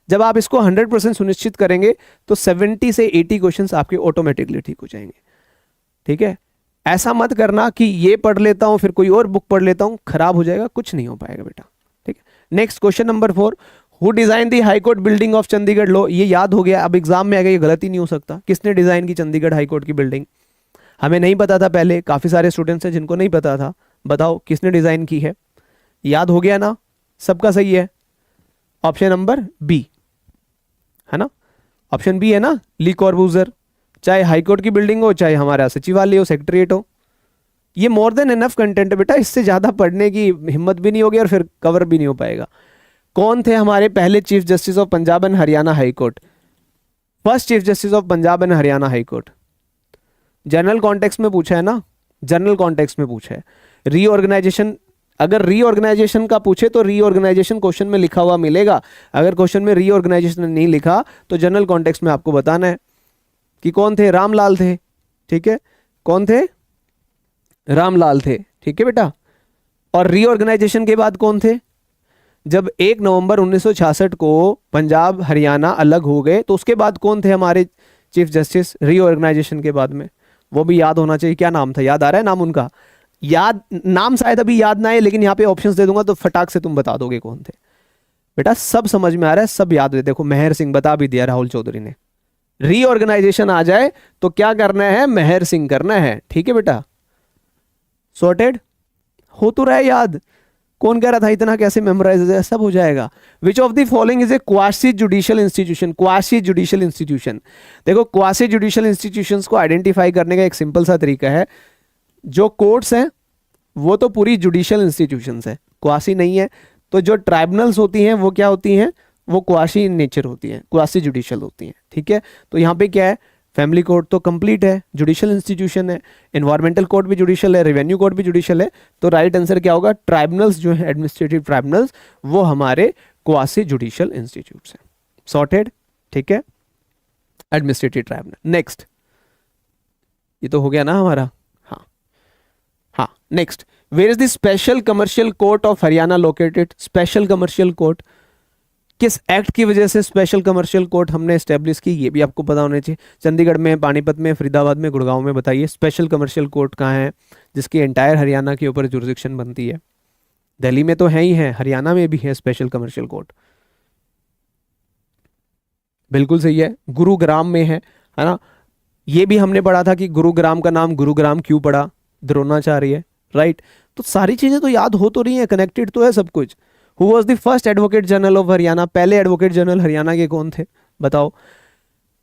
जब आप इसको 100% सुनिश्चित करेंगे तो 70 से 80 क्वेश्चंस आपके ऑटोमेटिकली ठीक हो जाएंगे। ठीक है, ऐसा मत करना कि ये पढ़ लेता हूं फिर कोई और बुक पढ़ लेता हूं, खराब हो जाएगा, कुछ नहीं हो पाएगा बेटा। ठीक है, next question number 4, who design the high court building of Chandigarh law. ये याद हो गया, अब एग्जाम में आ गया, ये गलती नहीं हो सकता। किसने डिजाइन की चंडीगढ़ हाई कोर्ट की बिल्डिंग, हमें नहीं पता था पहले, काफी सारे स्टूडेंट्स हैं जिनको नहीं पता था। बताओ किसने डिजाइन की है, याद हो गया ना, सबका सही है। ऑप्शन नंबर बी है ना, ऑप्शन बी है ना, ली कॉर्बूजर। चाहे हाईकोर्ट की बिल्डिंग हो, चाहे हमारा सचिवालय हो, सेक्रेटरिएट हो, ये मोर देन इनफ कंटेंट है बेटा, इससे ज्यादा पढ़ने की हिम्मत भी नहीं होगी और फिर कवर भी नहीं हो पाएगा। कौन थे हमारे पहले chief justice of Punjab and Haryana High court, first chief justice of Punjab and Haryana High court. General context में पूछा है ना, जनरल कॉन्टेक्स्ट में पूछा है। रीऑर्गेनाइजेशन, अगर रीऑर्गेनाइजेशन का पूछे तो रीऑर्गेनाइजेशन क्वेश्चन में लिखा हुआ मिलेगा। अगर क्वेश्चन में रीऑर्गेनाइजेशन नहीं लिखा तो जनरल कॉन्टेक्स्ट में आपको बताना है कि कौन थे, रामलाल थे। ठीक है, कौन थे, रामलाल थे। ठीक है बेटा, और रीऑर्गेनाइजेशन के बाद कौन थे, जब 1 नवंबर 1966 को पंजाब हरियाणा अलग हो गए तो उसके बाद कौन थे हमारे चीफ जस्टिस रीऑर्गेनाइजेशन के बाद में, वो भी याद होना चाहिए। क्या नाम था, याद आ रहा है नाम उनका, याद, नाम शायद अभी याद ना है लेकिन यहाँ पे ऑप्शंस दे दूंगा तो फटाक से तुम बता दोगे कौन थे। बेटा सब समझ में आ रहा है, सब याद है। देखो मेहर सिंह बता भी दिया राहुल चौधरी ने, रीऑर्गेनाइजेशन आ जाए तो क्या करना है, मेहर सिंह करना है। ठीक है बेटा, सॉर्टेड हो तो रहा है याद, कौन कह रहा था इतना कैसे मेमोराइज है, सब हो जाएगा। Which of the following is a quasi judicial institution, quasi judicial institution. देखो क्वासी जुडिशियल इंस्टीट्यूशंस को आइडेंटिफाई करने का एक सिंपल सा तरीका है, जो कोर्ट्स हैं वो तो पूरी जुडिशियल इंस्टीट्यूशंस है, क्वासी नहीं है। तो जो ट्राइब्यूनल्स होती हैं वो क्या होती हैं, वो क्वासी इन नेचर होती हैं, क्वासी जुडिशियल होती हैं। ठीक है, तो यहाँ पे क्या है, फैमिली कोर्ट तो कंप्लीट है, जुडिशियल इंस्टीट्यूशन है, एनवायरमेंटल कोर्ट भी जुडिशियल है, रेवेन्यू कोर्ट भी जुडिशियल है। तो राइट आंसर क्या होगा, ट्राइब्यूनल्स जो है एडमिनिस्ट्रेटिव ट्राइब्यूनल्स वो हमारे क्वासी जुडिशियल इंस्टीट्यूट्स हैं। सॉर्टेड, ठीक है, एडमिनिस्ट्रेटिव ट्राइब्यूनल। नेक्स्ट, ये तो हो गया ना हमारा, हाँ next, where is the special commercial court of Haryana located. Special commercial court किस एक्ट की वजह से स्पेशल कमर्शियल कोर्ट हमने एस्टेब्लिश की, ये भी आपको पता होना चाहिए। चंडीगढ़ में, पानीपत में, फरीदाबाद में, गुड़गांव में, बताइए स्पेशल कमर्शियल कोर्ट कहाँ है जिसकी एंटायर हरियाणा के ऊपर जुरिडिक्शन बनती है। दिल्ली में तो है ही है, हरियाणा में भी है स्पेशल कमर्शियल कोर्ट। बिल्कुल सही है, गुरुग्राम में है ना। ये भी हमने पढ़ा था कि गुरुग्राम का नाम गुरुग्राम क्यों पड़ा, द्रोणाचार्य, राइट। तो सारी चीजें तो याद हो तो रही हैं, कनेक्टेड तो है सब कुछ। Who was the first advocate general of Haryana, पहले एडवोकेट जनरल हरियाणा के कौन थे बताओ।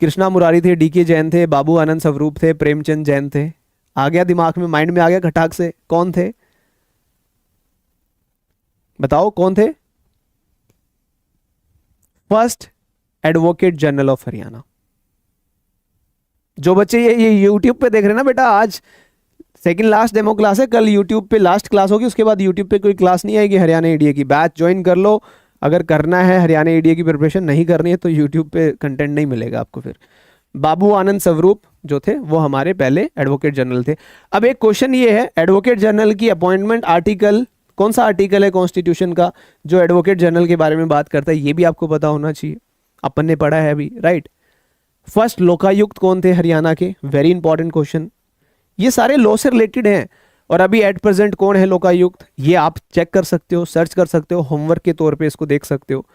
कृष्णा मुरारी थे, डीके जैन थे, बाबू आनंद स्वरूप थे, प्रेमचंद जैन थे। आ गया दिमाग में, माइंड में आ गया खटाक से, कौन थे बताओ, कौन थे first advocate general of Haryana. जो बच्चे ये यूट्यूब पे देख रहे हैं ना बेटा, आज सेकंड लास्ट डेमो क्लास है, कल यूट्यूब पे लास्ट क्लास होगी, उसके बाद यूट्यूब पे कोई क्लास नहीं आएगी हरियाणा एडीए की। बैच ज्वाइन कर लो अगर करना है हरियाणा एडीए की प्रिपरेशन, नहीं करनी है तो यूट्यूब पे कंटेंट नहीं मिलेगा आपको फिर। बाबू आनंद स्वरूप जो थे वो हमारे पहले एडवोकेट जनरल थे। अब एक क्वेश्चन ये है, एडवोकेट जनरल की अपॉइंटमेंट आर्टिकल, कौन सा आर्टिकल है कॉन्स्टिट्यूशन का जो एडवोकेट जनरल के बारे में बात करता है, ये भी आपको पता होना चाहिए, अपन ने पढ़ा है अभी, राइट। फर्स्ट लोकायुक्त कौन थे हरियाणा के, वेरी इंपॉर्टेंट क्वेश्चन। ये सारे लॉ से रिलेटेड हैं। और अभी एट प्रेजेंट कौन है लोकायुक्त, ये आप चेक कर सकते हो, सर्च कर सकते हो, होमवर्क के तौर पे इसको देख सकते हो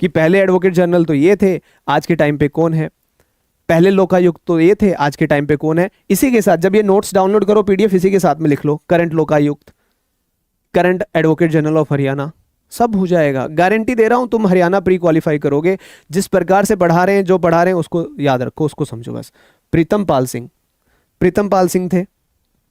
कि पहले एडवोकेट जनरल तो ये थे, आज के टाइम पे कौन है, पहले लोकायुक्त तो ये थे, आज के टाइम पे कौन है। इसी के साथ जब ये नोट्स डाउनलोड करो पीडीएफ, इसी के साथ में लिख लो current Lokayukta, current advocate general of Haryana, सब हो जाएगा। गारंटी दे रहा हूं तुम हरियाणा प्री क्वालिफाई करोगे। जिस प्रकार से पढ़ा रहे हैं, जो पढ़ा रहे हैं उसको याद रखो, उसको समझो बस। प्रीतम पाल सिंह, प्रीतम पाल सिंह थे,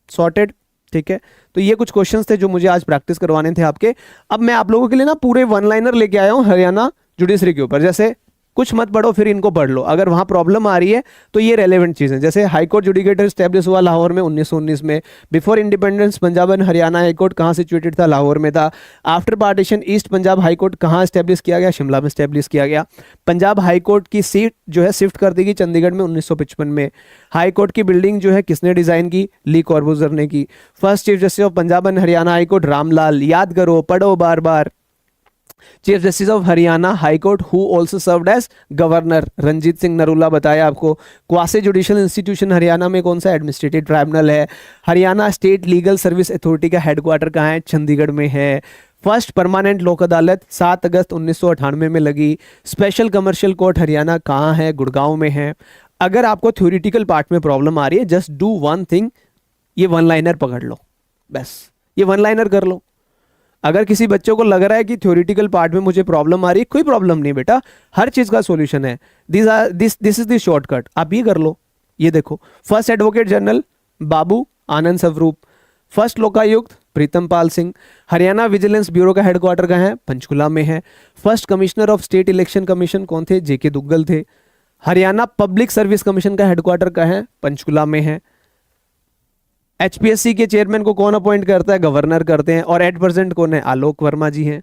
सॉर्टेड, ठीक है। तो ये कुछ क्वेश्चंस थे जो मुझे आज प्रैक्टिस करवाने थे आपके। अब मैं आप लोगों के लिए ना पूरे वन लाइनर लेके आया हूं हरियाणा जुडिशरी के ऊपर। जैसे कुछ मत पढ़ो फिर इनको पढ़ लो, अगर वहां प्रॉब्लम आ रही है तो ये रेलेवेंट चीजें। जैसे हाईकोर्ट जुडिकेटर स्टैब्लिश हुआ लाहौर में 1919 में। Before independence Punjab and Haryana high court कहाँ सिचुएटेड था, लाहौर में था। After partition east Punjab high court कहाँ स्टैब्लिश किया गया, शिमला में स्टैब्लिश किया गया। पंजाब हाईकोर्ट की सीट जो है शिफ्ट कर दी गई चंडीगढ़ में 1955 में। हाईकोर्ट की बिल्डिंग जो है किसने डिजाइन की, ली कॉर्बूजर ने की। First chief justice of Punjab and Haryana high court Ramlal, याद करो, पढ़ो बार बार। Chief justice of Haryana high court who also served as governor, Ranjit Singh Narula, बताया आपको। क्वासी जुडिशियल इंस्टीट्यूशन हरियाणा में कौन सा, एडमिनिस्ट्रेटिव ट्राइब्यूनल है। Haryana state legal service authority का हेडक्वार्टर कहाँ है, चंडीगढ़ में है। फर्स्ट परमानेंट लोक अदालत 7 अगस्त 1998 में लगी। स्पेशल कमर्शियल कोर्ट हरियाणा कहाँ है, गुड़गांव में है। अगर आपको थ्योरेटिकल पार्ट में प्रॉब्लम आ रही है, जस्ट डू वन थिंग, ये वन लाइनर पकड़ लो, बस ये वन लाइनर कर लो। अगर किसी बच्चों को लग रहा है कि थ्योरेटिकल पार्ट में मुझे प्रॉब्लम आ रही है, कोई प्रॉब्लम नहीं बेटा, हर चीज का सॉल्यूशन है। दिस इज द शॉर्टकट, आप ये कर लो। ये देखो, first advocate general Babu Anand स्वरूप, फर्स्ट लोकायुक्त प्रीतम पाल सिंह। हरियाणा विजिलेंस ब्यूरो का हेडक्वार्टर कहाँ है, पंचकुला में है। First commissioner of state election commission कौन थे, जेके दुग्गल थे। हरियाणा पब्लिक सर्विस कमीशन का हेडक्वार्टर कहाँ है, पंचकुला में है। एचपीएससी के चेयरमैन को कौन अपॉइंट करता है, गवर्नर करते हैं। और एट प्रेजेंट कौन है, आलोक वर्मा जी हैं,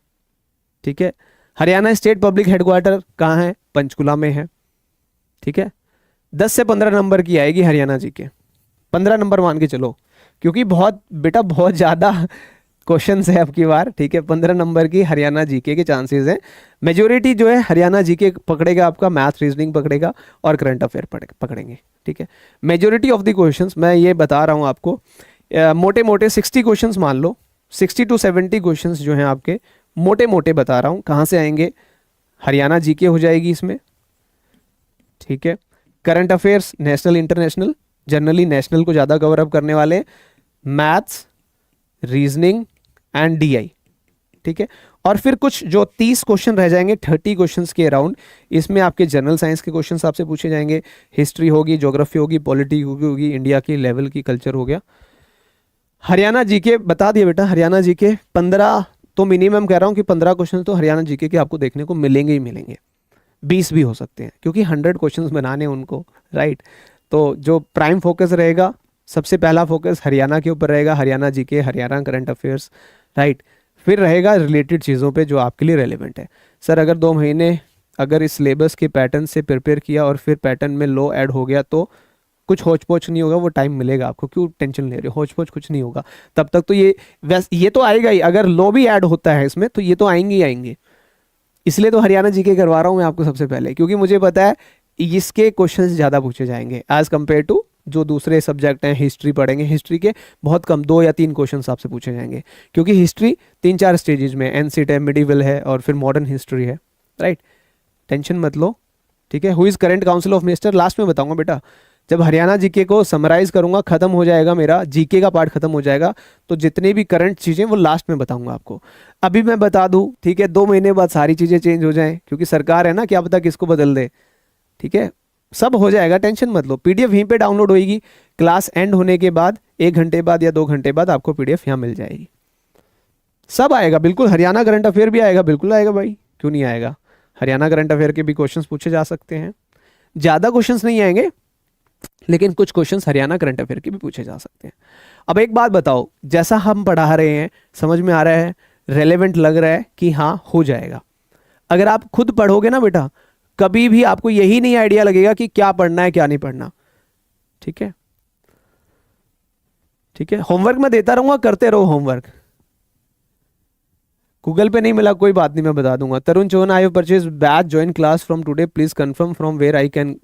ठीक है। हरियाणा स्टेट पब्लिक हेडक्वार्टर कहाँ है, पंचकुला में है, ठीक है। 10 से 15 नंबर की आएगी हरियाणा जी के, 15 नंबर मान के चलो, क्योंकि बहुत बेटा बहुत ज़्यादा क्वेश्चंस है अब की बार, ठीक है। 15 नंबर की हरियाणा जीके के चांसेस हैं। मेजोरिटी जो है हरियाणा जीके पकड़ेगा, आपका मैथ रीजनिंग पकड़ेगा और करंट अफेयर पकड़ेंगे, ठीक है। मेजोरिटी ऑफ द क्वेश्चंस मैं ये बता रहा हूँ आपको, मोटे मोटे 60 क्वेश्चंस मान लो, 60 to 70 क्वेश्चंस जो हैं आपके मोटे मोटे बता रहा हूँ कहाँ से आएंगे। हरियाणा जीके हो जाएगी इसमें, ठीक है। Current affairs national international, generally national को ज़्यादा कवर अप करने वाले, मैथ्स, रीजनिंग एंड डीआई, ठीक है। और फिर कुछ जो 30 क्वेश्चन रह जाएंगे, 30 क्वेश्चंस के अराउंड, इसमें आपके जनरल साइंस के क्वेश्चंस आपसे पूछे जाएंगे। हिस्ट्री होगी, ज्योग्राफी होगी, पॉलिटी होगी, इंडिया की लेवल की कल्चर हो गया। हरियाणा जीके बता दिया बेटा, हरियाणा जीके 15 तो मिनिमम कह रहा हूँ कि 15 क्वेश्चन तो हरियाणा जीके के आपको देखने को मिलेंगे ही मिलेंगे। 20 भी हो सकते हैं क्योंकि 100 क्वेश्चंस बनाने उनको, राइट। तो जो प्राइम फोकस रहेगा, सबसे पहला फोकस हरियाणा के ऊपर रहेगा, Haryana GK, Haryana current affairs, right. फिर रहेगा रिलेटेड चीज़ों पे जो आपके लिए रेलेवेंट है। सर अगर 2 महीने अगर इस सिलेबस के पैटर्न से प्रिपेयर किया और फिर पैटर्न में लो ऐड हो गया तो कुछ होच पोच नहीं होगा, वो टाइम मिलेगा आपको, क्यों टेंशन ले रहे हो, होच पोच कुछ नहीं होगा तब तक। तो ये तो आएगा ही, अगर लो भी ऐड होता है इसमें तो ये तो आएंगे ही आएंगे। इसलिए तो हरियाणा जीके करवा रहा हूँ मैं आपको सबसे पहले, क्योंकि मुझे पता है इसके क्वेश्चंस ज़्यादा पूछे जाएंगे एज कम्पेयर टू जो दूसरे सब्जेक्ट हैं, हिस्ट्री पढ़ेंगे, हिस्ट्री के बहुत कम 2 या 3 क्वेश्चन आपसे पूछे जाएंगे, क्योंकि हिस्ट्री 3-4 स्टेजेस में, एंशिएंट है, मिडिवल है और फिर मॉडर्न हिस्ट्री है, राइट। टेंशन मत लो, ठीक है। Who is current council of minister last में बताऊंगा बेटा, जब हरियाणा जीके को समराइज करूंगा, खत्म हो जाएगा मेरा जीके का पार्ट, खत्म हो जाएगा, तो जितनी भी करंट चीज़ें वो लास्ट में बताऊंगा आपको। अभी मैं बता दूं, ठीक है, 2 महीने बाद सारी चीज़ें चेंज हो जाएं, क्योंकि सरकार है ना, क्या पता किसको बदल दे, ठीक है। सब हो जाएगा, टेंशन मत लो। पीडीएफ यहीं पे डाउनलोड होगी, क्लास एंड होने के बाद 1 घंटे बाद या 2 घंटे बाद आपको पीडीएफ यहाँ मिल जाएगी। सब आएगा बिल्कुल, हरियाणा करंट अफेयर भी आएगा, बिल्कुल आएगा भाई, क्यों नहीं आएगा। हरियाणा करंट अफेयर के भी क्वेश्चंस पूछे जा सकते हैं, ज़्यादा क्वेश्चंस नहीं आएंगे, लेकिन कुछ क्वेश्चंस हरियाणा करंट अफेयर के भी पूछे जा सकते हैं। अब एक बात बताओ, जैसा हम पढ़ा रहे हैं समझ में आ रहा है, रेलेवेंट लग रहा है कि हाँ हो जाएगा। अगर आप खुद पढ़ोगे ना बेटा, कभी भी आपको यही नहीं आइडिया लगेगा कि क्या पढ़ना है क्या नहीं पढ़ना, ठीक है। ठीक है, होमवर्क मैं देता रहूंगा, करते रहो होमवर्क। गूगल पे नहीं मिला कोई बात नहीं, मैं बता दूंगा। Tarun Chauhan, I have purchase batch join class from today, please confirm from where I can.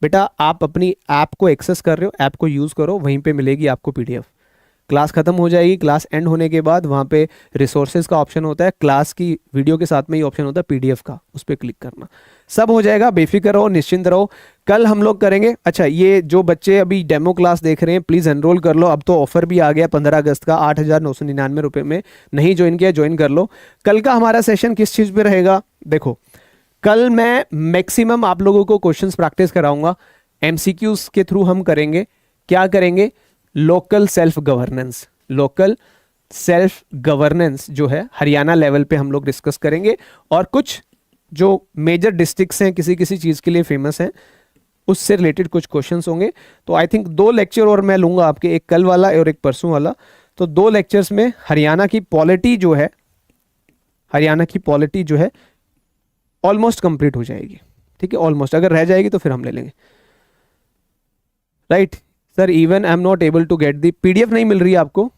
बेटा आप अपनी ऐप को एक्सेस कर रहे हो, ऐप को यूज करो, वहीं पे मिलेगी आपको पीडीएफ। क्लास खत्म हो जाएगी, क्लास एंड होने के बाद वहाँ पे रिसोर्सेज का ऑप्शन होता है, क्लास की वीडियो के साथ में ही ऑप्शन होता है पीडीएफ का, उस पर क्लिक करना, सब हो जाएगा। बेफिक्र रहो, निश्चिंत रहो। कल हम लोग करेंगे। अच्छा, ये जो बच्चे अभी डेमो क्लास देख रहे हैं प्लीज़ एनरोल कर लो, अब तो ऑफर भी आ गया 15 अगस्त का, 8,999 रुपये में। नहीं ज्वाइन किया, ज्वाइन कर लो। कल का हमारा सेशन किस चीज़ पर रहेगा, देखो कल मैं मैक्सिमम आप लोगों को क्वेश्चंस प्रैक्टिस कराऊंगा, एमसीक्यूज के थ्रू हम करेंगे। क्या करेंगे, local self governance, local self governance जो है हरियाणा लेवल पे हम लोग डिस्कस करेंगे, और कुछ जो मेजर डिस्ट्रिक्ट्स हैं किसी किसी चीज़ के लिए फेमस हैं, उससे रिलेटेड कुछ क्वेश्चंस होंगे। तो आई थिंक 2 लेक्चर और मैं लूंगा आपके, एक कल वाला और एक परसों वाला। तो 2 लेक्चर्स में हरियाणा की पॉलिटी जो है, हरियाणा की पॉलिटी जो है ऑलमोस्ट कंप्लीट हो जाएगी, ठीक है, ऑलमोस्ट। अगर रह जाएगी तो फिर हम ले लेंगे, right. Sir even I am not able to get the PDF, नहीं मिल रही है आपको।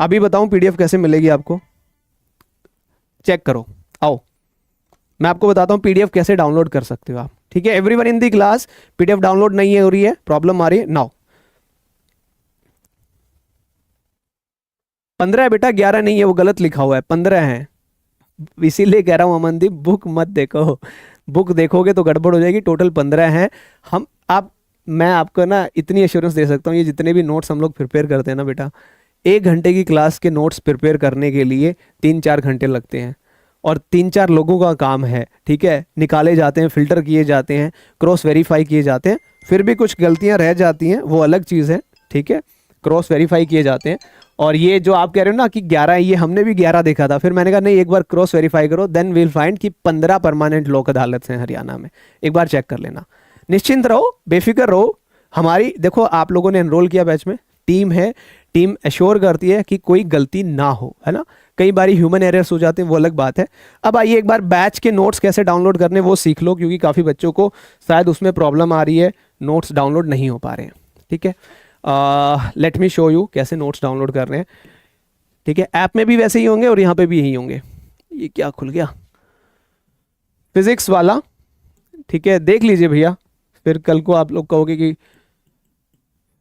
अभी बताऊं पीडीएफ कैसे मिलेगी आपको, चेक करो, आओ मैं आपको बताता हूं पीडीएफ कैसे डाउनलोड कर सकते हो आप, ठीक है। Everyone in the class, PDF download नहीं हो रही है, प्रॉब्लम आ रही है, नाउ 15 है बेटा, 11 नहीं है, वो गलत लिखा हुआ है, 15 है, इसीलिए कह रहा हूं अमनदीप बुक मत देखो, बुक देखोगे तो गड़बड़ हो जाएगी। टोटल 15 हैं। हम आप मैं आपको ना इतनी एश्योरेंस दे सकता हूँ, ये जितने भी नोट्स हम लोग प्रिपेयर करते हैं ना बेटा, 1 घंटे की क्लास के नोट्स प्रिपेयर करने के लिए 3-4 घंटे लगते हैं, और 3-4 लोगों का काम है, ठीक है। निकाले जाते हैं, फिल्टर किए जाते हैं, क्रॉस वेरीफाई किए जाते हैं, फिर भी कुछ गलतियाँ रह जाती हैं, वो अलग चीज़ है, ठीक है। क्रॉस वेरीफाई किए जाते हैं। और ये जो आप कह रहे हो ना कि 11 है, ये हमने भी 11 देखा था, फिर मैंने कहा नहीं, एक बार क्रॉस वेरीफाई करो, देन विल फाइंड कि 15 परमानेंट लोक अदालत हैं हरियाणा में, एक बार चेक कर लेना। निश्चिंत रहो, बेफिक्र रहो। हमारी देखो, आप लोगों ने एनरोल किया बैच में, टीम है, टीम एश्योर करती है कि कोई गलती ना हो, है ना। कई बार ह्यूमन एरर्स हो जाते हैं, वो अलग बात है। अब आइए एक बार बैच के नोट्स कैसे डाउनलोड करने वो सीख लो, क्योंकि काफ़ी बच्चों को शायद उसमें प्रॉब्लम आ रही है, नोट्स डाउनलोड नहीं हो पा रहे हैं, ठीक है। लेट मी शो यू कैसे नोट्स डाउनलोड कर रहे हैं, ठीक है। ऐप में भी वैसे ही होंगे और यहाँ पे भी यही होंगे। ये क्या खुल गया, फिजिक्स वाला, ठीक है, देख लीजिए भैया, फिर कल को आप लोग कहोगे कि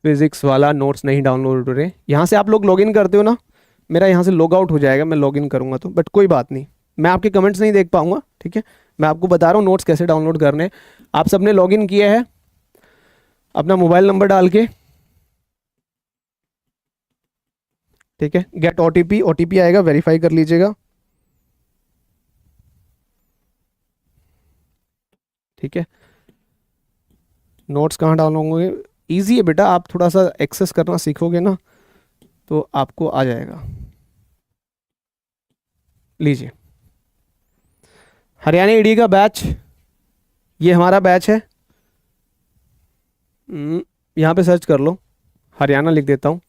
फिजिक्स वाला नोट्स नहीं डाउनलोड हो रहे। यहाँ से आप लोग लॉगिन करते हो ना, मेरा यहाँ से लॉग आउट हो जाएगा, मैं लॉगिन करूँगा तो, बट कोई बात नहीं, मैं आपके कमेंट्स नहीं देख पाऊँगा, ठीक है। मैं आपको बता रहा हूँ नोट्स कैसे डाउनलोड करने हैं। आप सबने लॉगिन किया है अपना मोबाइल नंबर डाल के, ठीक है। गेट ओटीपी, ओटीपी आएगा, वेरीफाई कर लीजिएगा, ठीक है। नोट्स कहाँ डाउनलोड होंगे, ईजी है बेटा, आप थोड़ा सा एक्सेस करना सीखोगे ना तो आपको आ जाएगा। लीजिए, हरियाणा ईडी का बैच, ये हमारा बैच है। यहाँ पे सर्च कर लो, हरियाणा लिख देता हूँ,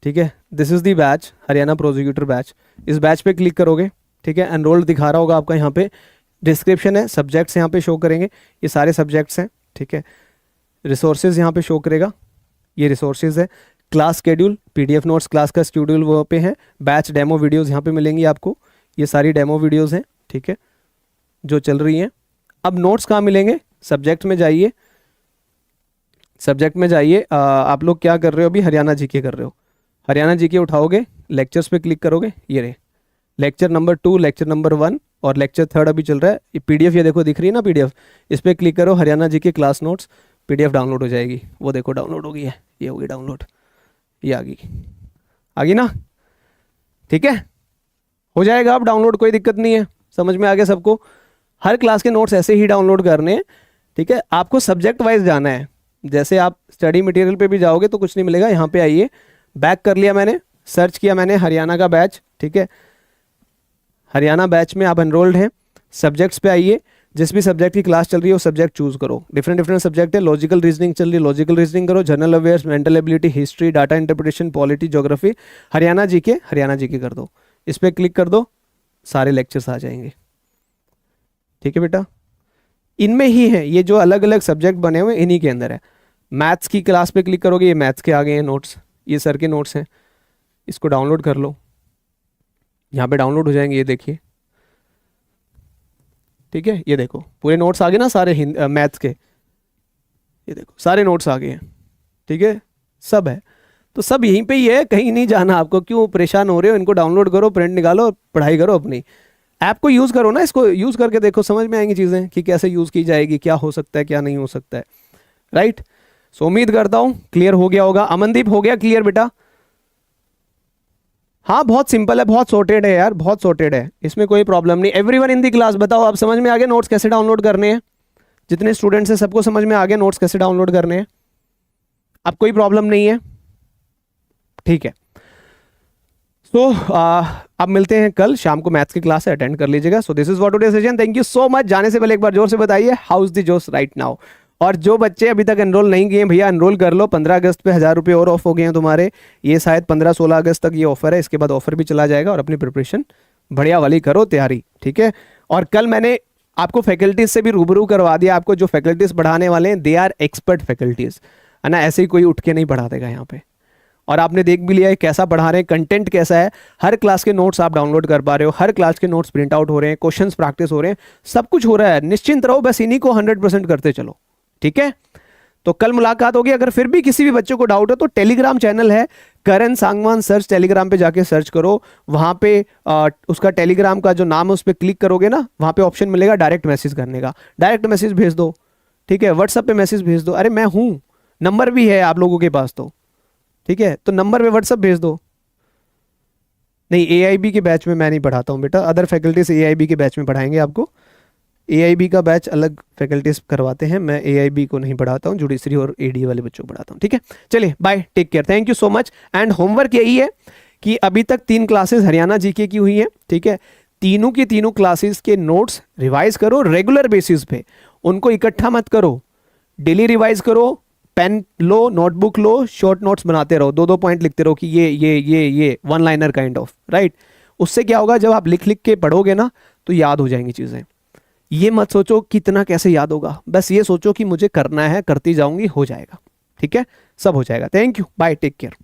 ठीक है। This is the batch, Haryana prosecutor batch. इस बैच पे क्लिक करोगे, ठीक है, एनरोल्ड दिखा रहा होगा आपका, यहाँ पे डिस्क्रिप्शन है, सब्जेक्ट्स यहाँ पे शो करेंगे, ये सारे सब्जेक्ट्स हैं, ठीक है। रिसोर्सेज यहाँ पे शो करेगा, ये रिसोर्सेज है। Class schedule, PDF notes, class का शेड्यूल वो पे है। बैच डेमो वीडियोस यहाँ पे मिलेंगी आपको, ये सारी डेमो वीडियोस हैं, ठीक है, जो चल रही हैं। अब नोट्स कहाँ मिलेंगे, सब्जेक्ट में जाइए, सब्जेक्ट में जाइए। आप लोग क्या कर रहे हो अभी? हरियाणा जीके कर रहे हो। हरियाणा जीके उठाओगे, लेक्चर्स पे क्लिक करोगे, ये रहे लेक्चर नंबर 2, लेक्चर नंबर 1 और लेक्चर 3 अभी चल रहा है। ये पीडीएफ ये देखो दिख रही है ना पीडीएफ, इस पर क्लिक करो, Haryana GK class notes, PDF download हो जाएगी। वो देखो डाउनलोड हो गई है, ये होगी डाउनलोड, ये आ गई ना? ठीक है, हो जाएगा अब डाउनलोड, कोई दिक्कत नहीं है। समझ में आ गया सबको? हर क्लास के नोट्स ऐसे ही डाउनलोड करने हैं। ठीक है, आपको सब्जेक्ट वाइज जाना है। जैसे आप स्टडी मटेरियल पे भी जाओगे तो कुछ नहीं मिलेगा। यहाँ पे आइए, बैक कर लिया मैंने, सर्च किया मैंने हरियाणा का बैच। ठीक है, हरियाणा बैच में आप एनरोल्ड हैं। सब्जेक्ट्स पे आइए, जिस भी सब्जेक्ट की क्लास चल रही है वो सब्जेक्ट चूज करो। डिफरेंट डिफरेंट सब्जेक्ट है। लॉजिकल रीजनिंग चल रही है, लॉजिकल रीजनिंग करो। General awareness, mental ability, history, data interpretation, polity, geography, Haryana GK कर दो। इस पर क्लिक कर दो, सारे लेक्चर्स आ जाएंगे। ठीक है बेटा, इनमें ही है ये जो अलग अलग सब्जेक्ट बने हुए, इन्हीं के अंदर है। मैथ्स की क्लास पे क्लिक करोगे, ये मैथ्स के आ गए हैं नोट्स, ये सर के नोट्स हैं। इसको डाउनलोड कर लो, यहाँ पे डाउनलोड हो जाएंगे, ये देखिए। ठीक है, ये देखो पूरे नोट्स आ गए ना सारे मैथ्स के, ये देखो सारे नोट्स आ गए हैं। ठीक है, सब है, तो सब यहीं पे ही है, कहीं नहीं जाना आपको। क्यों परेशान हो रहे हो? इनको डाउनलोड करो, प्रिंट निकालो, पढ़ाई करो अपनी। ऐप को यूज़ करो ना, इसको यूज़ करके देखो, समझ में आएंगी चीज़ें कि कैसे यूज़ की जाएगी, क्या हो सकता है क्या नहीं हो सकता है। राइट, सो उम्मीद करता हूँ क्लियर हो गया होगा। अमनदीप हो गया क्लियर बेटा? हाँ, बहुत सिंपल है, बहुत सॉर्टेड है यार, बहुत सॉर्टेड है, इसमें कोई प्रॉब्लम नहीं। एवरीवन इन दी क्लास, बताओ आप समझ में आ गया नोट्स कैसे डाउनलोड करने हैं? जितने स्टूडेंट्स हैं सबको समझ में आ गया नोट्स कैसे डाउनलोड करने हैं? अब कोई प्रॉब्लम नहीं है? ठीक है, सो अब मिलते हैं कल शाम को, मैथ्स की क्लास है, अटेंड कर लीजिएगा। So this is what today session. Thank you so much. जाने से पहले एक बार जोर से बताइए, हाउ इज द जोश राइट नाउ? और जो बच्चे अभी तक एनरोल नहीं किए भैया, एनरोल कर लो। 15 अगस्त पे 1000 रुपये और ऑफ हो गए हैं तुम्हारे। ये शायद 15-16 अगस्त तक ये ऑफर है, इसके बाद ऑफर भी चला जाएगा। और अपनी प्रिपरेशन बढ़िया वाली करो, तैयारी। ठीक है, और कल मैंने आपको फैकल्टीज से भी रूबरू करवा दिया। आपको जो फैकल्टीज पढ़ाने वाले हैं, दे आर एक्सपर्ट फैकल्टीज, है ना? ऐसे ही कोई उठ के नहीं पढ़ा देगा यहाँ पे। और आपने देख भी लिया है कैसा पढ़ा रहे हैं, कंटेंट कैसा है। हर क्लास के नोट्स आप डाउनलोड कर पा रहे हो, हर क्लास के नोट्स प्रिंट आउट हो रहे हैं, क्वेश्चंस प्रैक्टिस हो रहे हैं, सब कुछ हो रहा है। निश्चिंत रहो, बस इन्हीं को 100% करते चलो। ठीक है, तो कल मुलाकात होगी। अगर फिर भी किसी भी बच्चे को डाउट हो तो टेलीग्राम चैनल है करण सांगवान सर्च, टेलीग्राम पे जाके सर्च करो। वहां पे उसका टेलीग्राम का जो नाम है उस पर क्लिक करोगे ना, वहां पे ऑप्शन मिलेगा डायरेक्ट मैसेज करने का। डायरेक्ट मैसेज भेज दो। ठीक है, व्हाट्सएप पे मैसेज भेज दो, अरे मैं हूं, नंबर भी है आप लोगों के पास तो। ठीक है, तो नंबर पे व्हाट्सएप भेज दो। नहीं, एआईबी के बैच में मैं नहीं पढ़ाता हूँ बेटा, अदर फैकल्टीज एआईबी के बैच में पढ़ाएंगे आपको। एआईबी का बैच अलग फैकल्टीज करवाते हैं, मैं एआईबी को नहीं पढ़ाता हूँ, जुडिशरी और एडी वाले बच्चों को पढ़ाता हूँ। ठीक है, चलिए bye, take care, thank you so much. And homework यही है कि अभी तक 3 क्लासेस हरियाणा जीके की हुई हैं। ठीक है, तीनों की तीनों क्लासेस के नोट्स रिवाइज करो रेगुलर बेसिस पे, उनको इकट्ठा मत करो, डेली रिवाइज करो। पेन लो, नोटबुक लो, शॉर्ट नोट्स बनाते रहो, 2-2 पॉइंट लिखते रहो कि ये 1 लाइनर काइंड ऑफ, राइट? उससे क्या होगा, जब आप लिख लिख के पढ़ोगे ना तो याद हो जाएंगी चीज़ें। ये मत सोचो कितना कैसे याद होगा, बस ये सोचो कि मुझे करना है, करती जाऊंगी, हो जाएगा। ठीक है, सब हो जाएगा। Thank you, bye, take care.